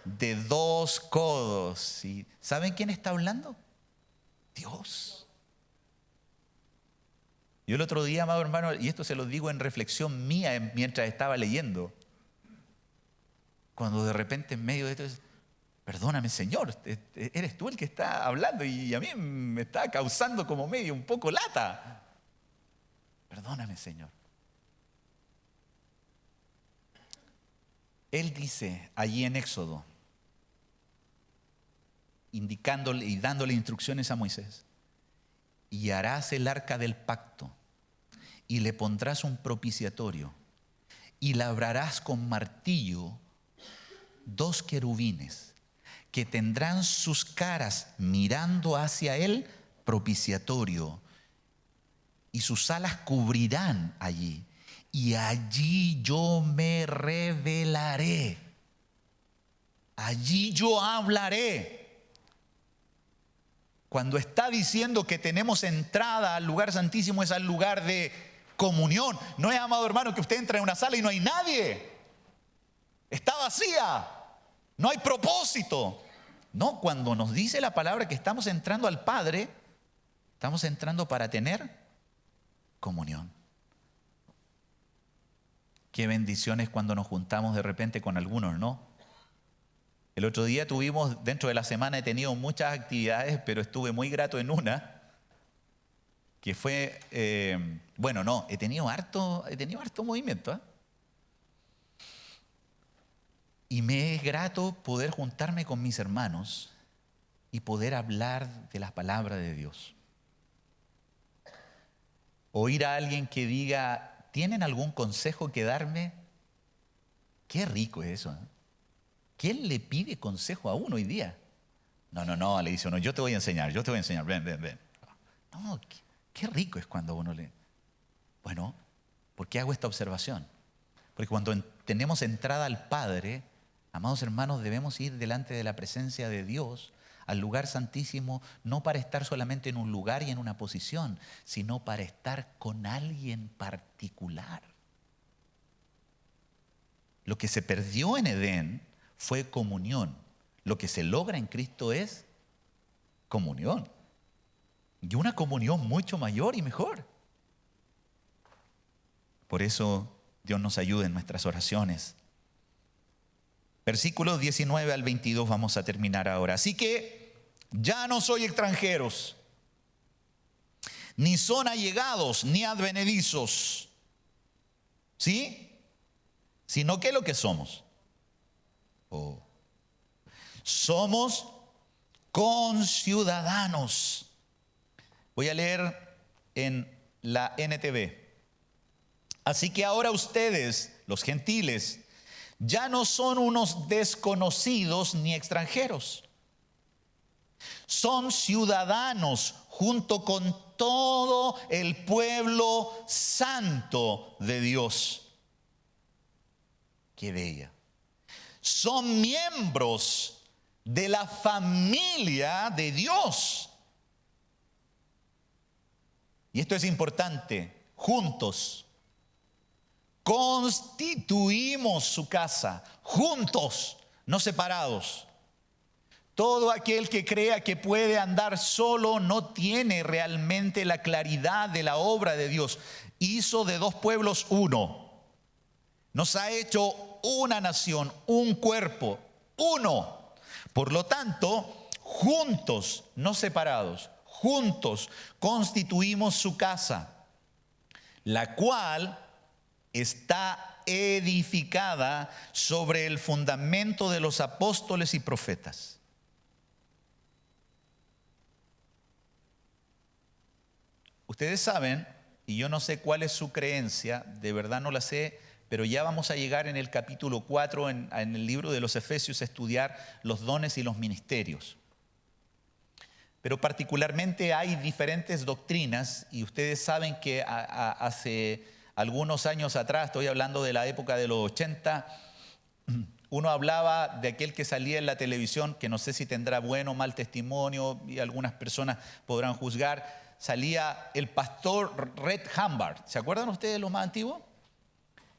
de 2 codos. ¿Y saben quién está hablando? Dios. Yo el otro día, amado hermano, y esto se lo digo en reflexión mía mientras estaba leyendo, cuando de repente en medio de esto, perdóname Señor, eres tú el que está hablando y a mí me está causando como medio un poco lata. Perdóname Señor. Él dice allí en Éxodo, indicándole y dándole instrucciones a Moisés, y harás el arca del pacto, y le pondrás un propiciatorio, y labrarás con martillo 2 querubines, que tendrán sus caras mirando hacia el propiciatorio, y sus alas cubrirán allí. Y allí yo me revelaré. Allí yo hablaré. Cuando está diciendo que tenemos entrada al lugar santísimo, es al lugar de comunión. No es, amado hermano, que usted entra en una sala y no hay nadie. Está vacía. No hay propósito. No, cuando nos dice la palabra que estamos entrando al Padre, estamos entrando para tener comunión. Qué bendiciones cuando nos juntamos de repente con algunos, ¿no? El otro día tuvimos, dentro de la semana he tenido muchas actividades, pero estuve muy grato en una, que fue, he tenido harto movimiento, ¿eh? Y me es grato poder juntarme con mis hermanos y poder hablar de la palabra de Dios. Oír a alguien que diga, ¿tienen algún consejo que darme? Qué rico es eso, ¿eh? ¿Quién le pide consejo a uno hoy día? No, le dice uno, yo te voy a enseñar, ven. No, qué rico es cuando uno le... Bueno, ¿por qué hago esta observación? Porque cuando tenemos entrada al Padre, amados hermanos, debemos ir delante de la presencia de Dios, al lugar santísimo, no para estar solamente en un lugar y en una posición, sino para estar con alguien particular. Lo que se perdió en Edén fue comunión. Lo que se logra en Cristo es comunión. Y una comunión mucho mayor y mejor. Por eso Dios nos ayude en nuestras oraciones. Versículos 19 al 22 vamos a terminar ahora. Así que ya no soy extranjeros, ni son allegados, ni advenedizos, ¿sí? Sino que lo que somos. Somos conciudadanos. Voy a leer en la NTV. Así que ahora ustedes, los gentiles, ya no son unos desconocidos ni extranjeros. Son ciudadanos junto con todo el pueblo santo de Dios. Qué bella. Son miembros de la familia de Dios. Y esto es importante, juntos. Constituimos su casa, juntos, no separados. Todo aquel que crea que puede andar solo no tiene realmente la claridad de la obra de Dios. Hizo de dos pueblos uno. Nos ha hecho una nación, un cuerpo, uno. Por lo tanto, juntos, no separados, juntos constituimos su casa, la cual está edificada sobre el fundamento de los apóstoles y profetas. Ustedes saben, y yo no sé cuál es su creencia, de verdad no la sé, pero ya vamos a llegar en el capítulo 4, en el libro de los Efesios, a estudiar los dones y los ministerios. Pero particularmente hay diferentes doctrinas, y ustedes saben que hace algunos años atrás, estoy hablando de la época de los 80, uno hablaba de aquel que salía en la televisión, que no sé si tendrá bueno o mal testimonio, y algunas personas podrán juzgar. Salía el pastor Red Humbard. ¿Se acuerdan ustedes de los más antiguos?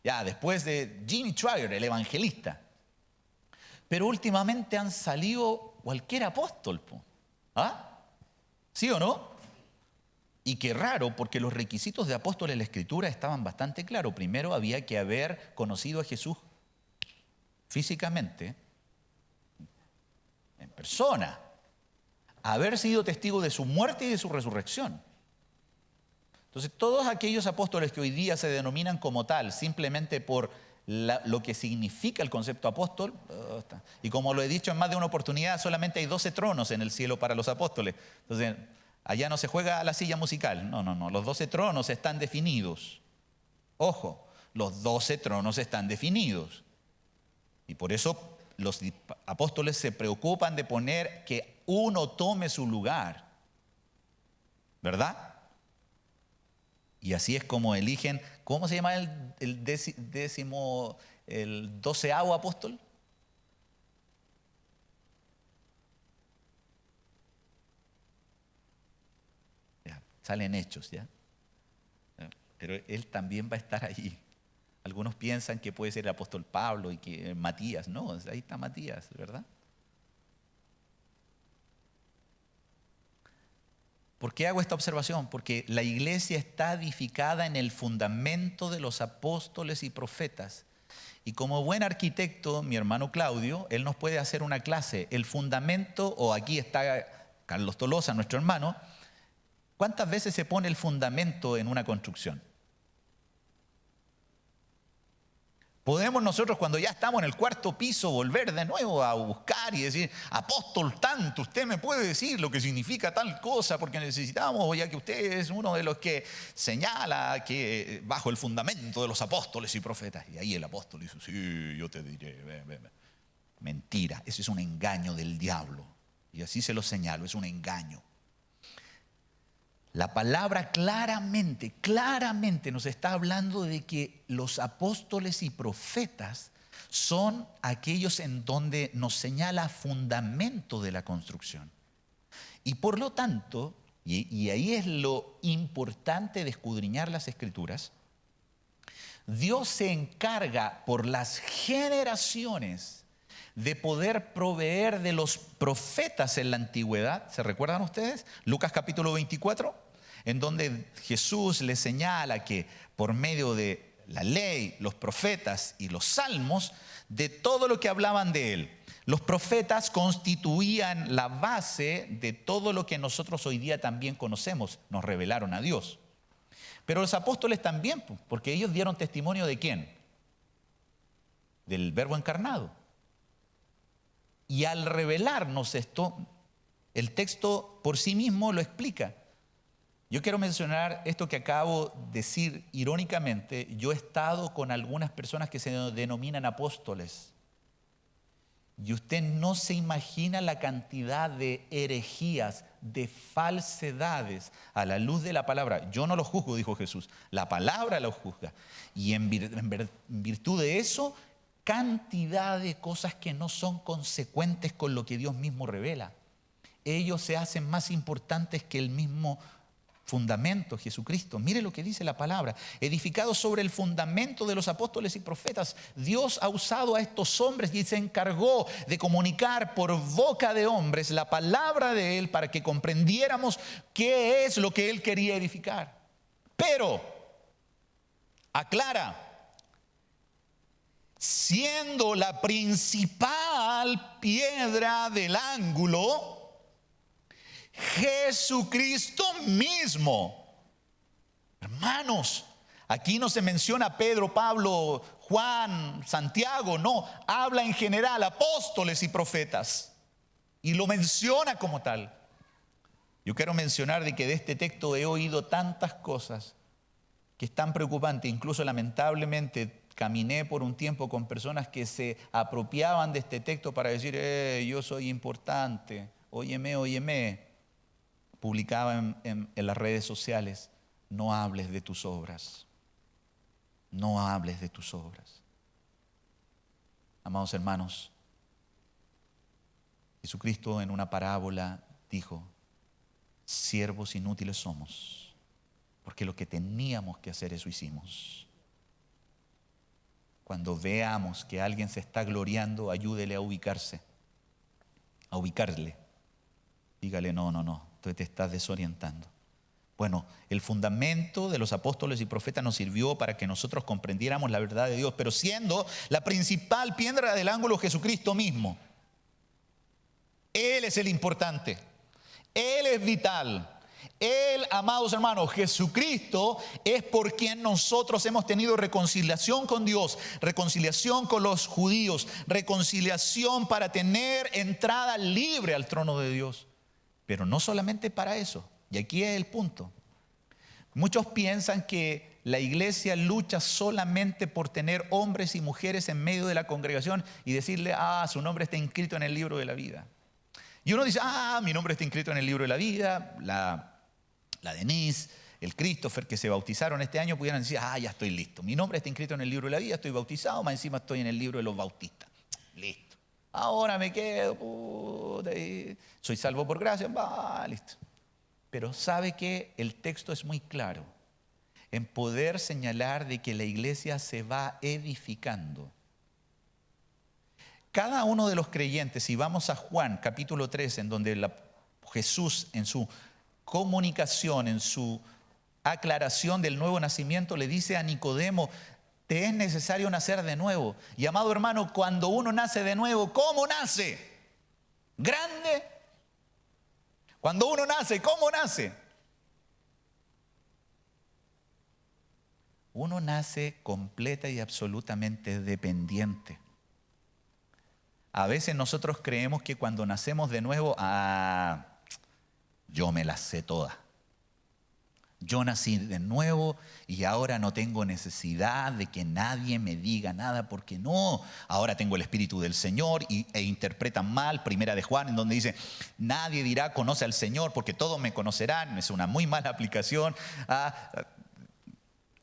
Ya, después de Jimmy Swaggart, el evangelista. Pero últimamente han salido cualquier apóstol. ¿Ah? ¿Sí o no? Y qué raro, porque los requisitos de apóstol en la Escritura estaban bastante claros. Primero había que haber conocido a Jesús físicamente, en persona, haber sido testigo de su muerte y de su resurrección. Entonces, todos aquellos apóstoles que hoy día se denominan como tal, simplemente por lo que significa el concepto apóstol, y como lo he dicho en más de una oportunidad, solamente hay 12 tronos en el cielo para los apóstoles. Entonces, allá no se juega a la silla musical. No, los 12 tronos están definidos. Ojo, los 12 tronos están definidos. Y por eso los apóstoles se preocupan de poner que uno tome su lugar, ¿verdad? Y así es como eligen, ¿cómo se llama el 12º apóstol? Ya, salen Hechos, ¿ya? Pero él también va a estar ahí. Algunos piensan que puede ser el apóstol Pablo y que Matías. No, ahí está Matías, ¿verdad? ¿Por qué hago esta observación? Porque la iglesia está edificada en el fundamento de los apóstoles y profetas. Y como buen arquitecto, mi hermano Claudio, él nos puede hacer una clase. El fundamento, o aquí está Carlos Tolosa, nuestro hermano. ¿Cuántas veces se pone el fundamento en una construcción? Podemos nosotros, cuando ya estamos en el cuarto piso, volver de nuevo a buscar y decir: apóstol tanto, usted me puede decir lo que significa tal cosa, porque necesitamos, ya que usted es uno de los que señala que bajo el fundamento de los apóstoles y profetas. Y ahí el apóstol dice: sí, yo te diré. Mentira, ese es un engaño del diablo. Y así se lo señalo, es un engaño. La palabra claramente nos está hablando de que los apóstoles y profetas son aquellos en donde nos señala fundamento de la construcción. Y por lo tanto, y ahí es lo importante de escudriñar las Escrituras, Dios se encarga por las generaciones de poder proveer de los profetas en la antigüedad. ¿Se recuerdan ustedes? Lucas capítulo 24, en donde Jesús les señala que por medio de la ley, los profetas y los salmos, de todo lo que hablaban de él. Los profetas constituían la base de todo lo que nosotros hoy día también conocemos, nos revelaron a Dios. Pero los apóstoles también, porque ellos dieron testimonio ¿de quién? Del Verbo encarnado. Y al revelarnos esto, el texto por sí mismo lo explica. Yo quiero mencionar esto que acabo de decir irónicamente. Yo he estado con algunas personas que se denominan apóstoles. Y usted no se imagina la cantidad de herejías, de falsedades a la luz de la palabra. Yo no los juzgo, dijo Jesús. La palabra los juzga. Y en virtud de eso, cantidad de cosas que no son consecuentes con lo que Dios mismo revela. Ellos se hacen más importantes que el mismo fundamento, Jesucristo. Mire lo que dice la palabra. Edificado sobre el fundamento de los apóstoles y profetas, Dios ha usado a estos hombres y se encargó de comunicar por boca de hombres la palabra de Él para que comprendiéramos qué es lo que Él quería edificar. Pero, aclara, siendo la principal piedra del ángulo, Jesucristo mismo. Hermanos, aquí no se menciona Pedro, Pablo, Juan, Santiago, no, habla en general, apóstoles y profetas, y lo menciona como tal. Yo quiero mencionar de que de este texto he oído tantas cosas que es tan preocupante. Incluso lamentablemente caminé por un tiempo con personas que se apropiaban de este texto para decir, yo soy importante, óyeme. Publicaba en las redes sociales, no hables de tus obras. No hables de tus obras. Amados hermanos, Jesucristo en una parábola dijo, siervos inútiles somos, porque lo que teníamos que hacer eso hicimos. Cuando veamos que alguien se está gloriando, ayúdele a ubicarse, a ubicarle. Dígale, no, tú te estás desorientando. Bueno, el fundamento de los apóstoles y profetas nos sirvió para que nosotros comprendiéramos la verdad de Dios, pero siendo la principal piedra del ángulo Jesucristo mismo. Él es el importante, Él es vital. Él, amados hermanos, Jesucristo es por quien nosotros hemos tenido reconciliación con Dios, reconciliación con los judíos, reconciliación para tener entrada libre al trono de Dios. Pero no solamente para eso, y aquí es el punto. Muchos piensan que la iglesia lucha solamente por tener hombres y mujeres en medio de la congregación y decirle, su nombre está inscrito en el libro de la vida. Y uno dice, mi nombre está inscrito en el libro de la vida. La Denise, el Christopher que se bautizaron este año pudieran decir, ya estoy listo. Mi nombre está inscrito en el libro de la vida, estoy bautizado, más encima estoy en el libro de los bautistas. Listo. Ahora me quedo, soy salvo por gracia, listo. Pero ¿sabe qué? El texto es muy claro en poder señalar de que la iglesia se va edificando. Cada uno de los creyentes, si vamos a Juan capítulo 3, en donde Jesús en su comunicación, en su aclaración del nuevo nacimiento, le dice a Nicodemo, te es necesario nacer de nuevo. Y amado hermano, cuando uno nace de nuevo, ¿cómo nace? ¿Grande? Cuando uno nace, ¿cómo nace? Uno nace completa y absolutamente dependiente. A veces nosotros creemos que cuando nacemos de nuevo, yo me las sé todas. Yo nací de nuevo y ahora no tengo necesidad de que nadie me diga nada, porque no, ahora tengo el Espíritu del Señor e interpretan mal Primera de Juan, en donde dice, nadie dirá conoce al Señor porque todos me conocerán. Es una muy mala aplicación.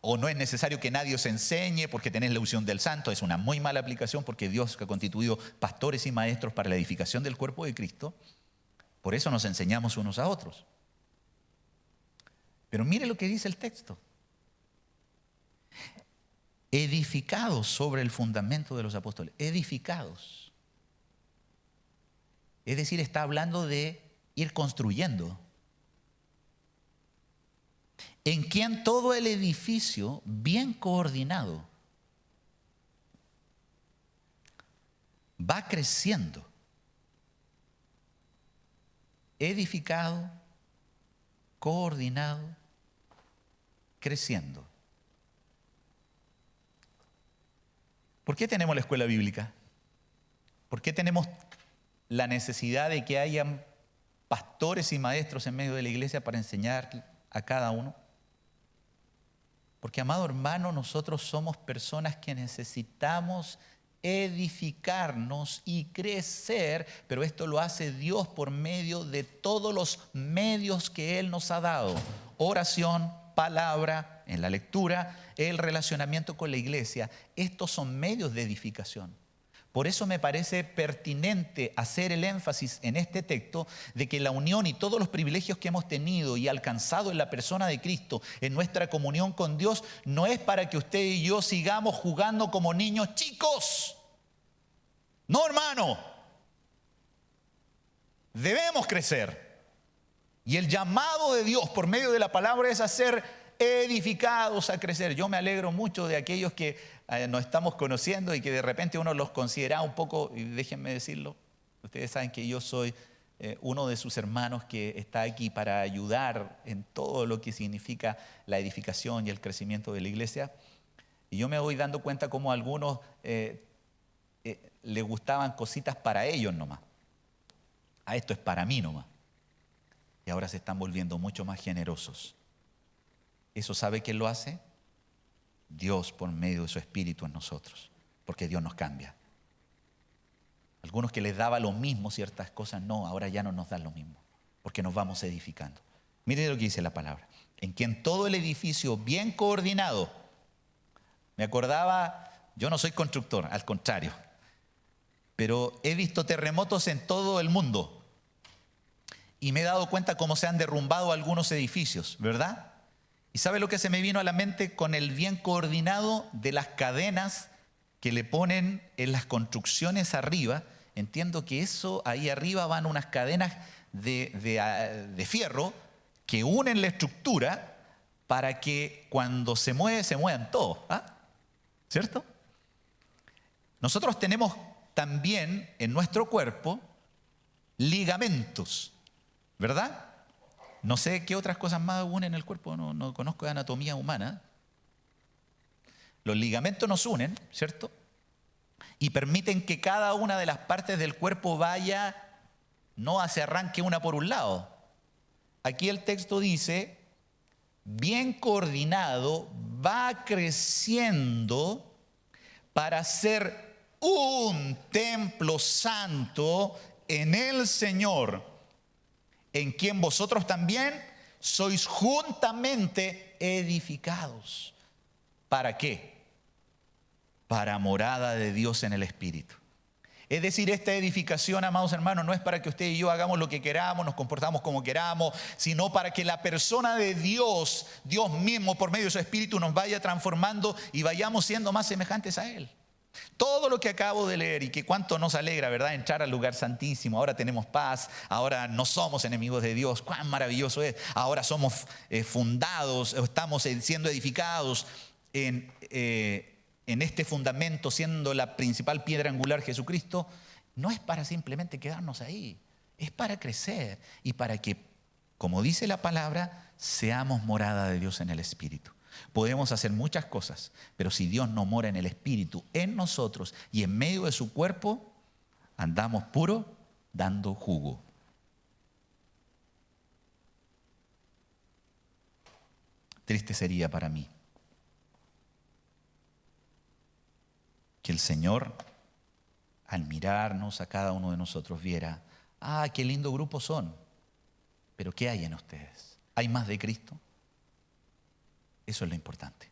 O no es necesario que nadie os enseñe porque tenés la unción del Santo. Es una muy mala aplicación, porque Dios ha constituido pastores y maestros para la edificación del cuerpo de Cristo. Por eso nos enseñamos unos a otros. Pero mire lo que dice el texto. Edificados sobre el fundamento de los apóstoles. Edificados. Es decir, está hablando de ir construyendo. En quien todo el edificio, bien coordinado, va creciendo. Edificado, coordinado, creciendo. ¿Por qué tenemos la escuela bíblica? ¿Por qué tenemos la necesidad de que hayan pastores y maestros en medio de la iglesia para enseñar a cada uno? Porque, amado hermano, nosotros somos personas que necesitamos edificarnos y crecer, pero esto lo hace Dios por medio de todos los medios que Él nos ha dado. Oración, palabra, en la lectura, el relacionamiento con la iglesia. Estos son medios de edificación. Por eso me parece pertinente hacer el énfasis en este texto de que la unión y todos los privilegios que hemos tenido y alcanzado en la persona de Cristo, en nuestra comunión con Dios, no es para que usted y yo sigamos jugando como niños chicos. No, hermano. Debemos crecer. Y el llamado de Dios por medio de la palabra es a ser edificados, a crecer. Yo me alegro mucho de aquellos que nos estamos conociendo y que de repente uno los considera un poco, y déjenme decirlo, ustedes saben que yo soy uno de sus hermanos que está aquí para ayudar en todo lo que significa la edificación y el crecimiento de la iglesia. Y yo me voy dando cuenta cómo a algunos les gustaban cositas para ellos nomás. Esto es para mí nomás. Y ahora se están volviendo mucho más generosos. ¿Eso sabe quién lo hace? Dios por medio de su Espíritu en nosotros, porque Dios nos cambia. Algunos que les daba lo mismo ciertas cosas, no, ahora ya no nos dan lo mismo, porque nos vamos edificando. Mire lo que dice la palabra. En quien todo el edificio bien coordinado, me acordaba, yo no soy constructor, al contrario, pero he visto terremotos en todo el mundo y me he dado cuenta cómo se han derrumbado algunos edificios, ¿verdad? ¿Y sabe lo que se me vino a la mente con el bien coordinado de las cadenas que le ponen en las construcciones arriba? Entiendo que eso, ahí arriba van unas cadenas de fierro que unen la estructura para que cuando se mueve, se muevan todos. ¿Cierto? Nosotros tenemos también en nuestro cuerpo ligamentos, ¿verdad? No sé qué otras cosas más unen el cuerpo, no conozco de anatomía humana. Los ligamentos nos unen, ¿cierto? Y permiten que cada una de las partes del cuerpo vaya, no se arranque una por un lado. Aquí el texto dice, bien coordinado, va creciendo para ser un templo santo en el Señor, en quien vosotros también sois juntamente edificados. ¿Para qué? Para morada de Dios en el Espíritu. Es decir, esta edificación, amados hermanos, no es para que usted y yo hagamos lo que queramos, nos comportamos como queramos, sino para que la persona de Dios, Dios mismo, por medio de su Espíritu, nos vaya transformando y vayamos siendo más semejantes a Él. Todo lo que acabo de leer y que cuánto nos alegra, ¿verdad? Entrar al lugar santísimo, ahora tenemos paz, ahora no somos enemigos de Dios, cuán maravilloso es, ahora somos fundados, estamos siendo edificados en este fundamento, siendo la principal piedra angular Jesucristo. No es para simplemente quedarnos ahí, es para crecer y para que, como dice la palabra, seamos morada de Dios en el Espíritu. Podemos hacer muchas cosas, pero si Dios no mora en el Espíritu, en nosotros y en medio de su cuerpo, andamos puro dando jugo. triste sería para mí que el Señor, al mirarnos a cada uno de nosotros, viera, qué lindo grupo son, pero ¿qué hay en ustedes? ¿Hay más de Cristo? Eso es lo importante.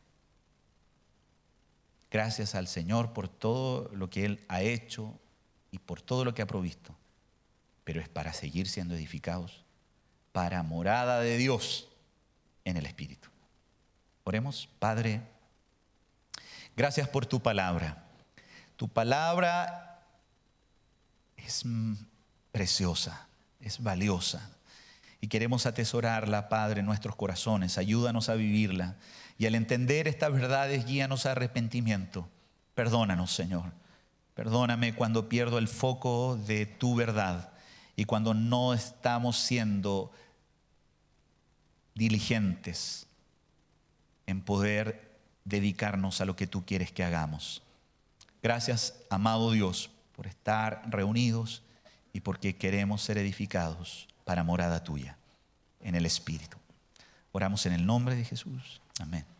Gracias al Señor por todo lo que Él ha hecho y por todo lo que ha provisto, pero es para seguir siendo edificados, para morada de Dios en el Espíritu. Oremos. Padre, gracias por tu palabra. Tu palabra es preciosa, es valiosa. Y queremos atesorarla, Padre, en nuestros corazones. Ayúdanos a vivirla. Y al entender estas verdades, guíanos a arrepentimiento. Perdónanos, Señor. Perdóname cuando pierdo el foco de tu verdad y cuando no estamos siendo diligentes en poder dedicarnos a lo que tú quieres que hagamos. Gracias, amado Dios, por estar reunidos y porque queremos ser edificados para morada tuya en el Espíritu. Oramos en el nombre de Jesús. Amén.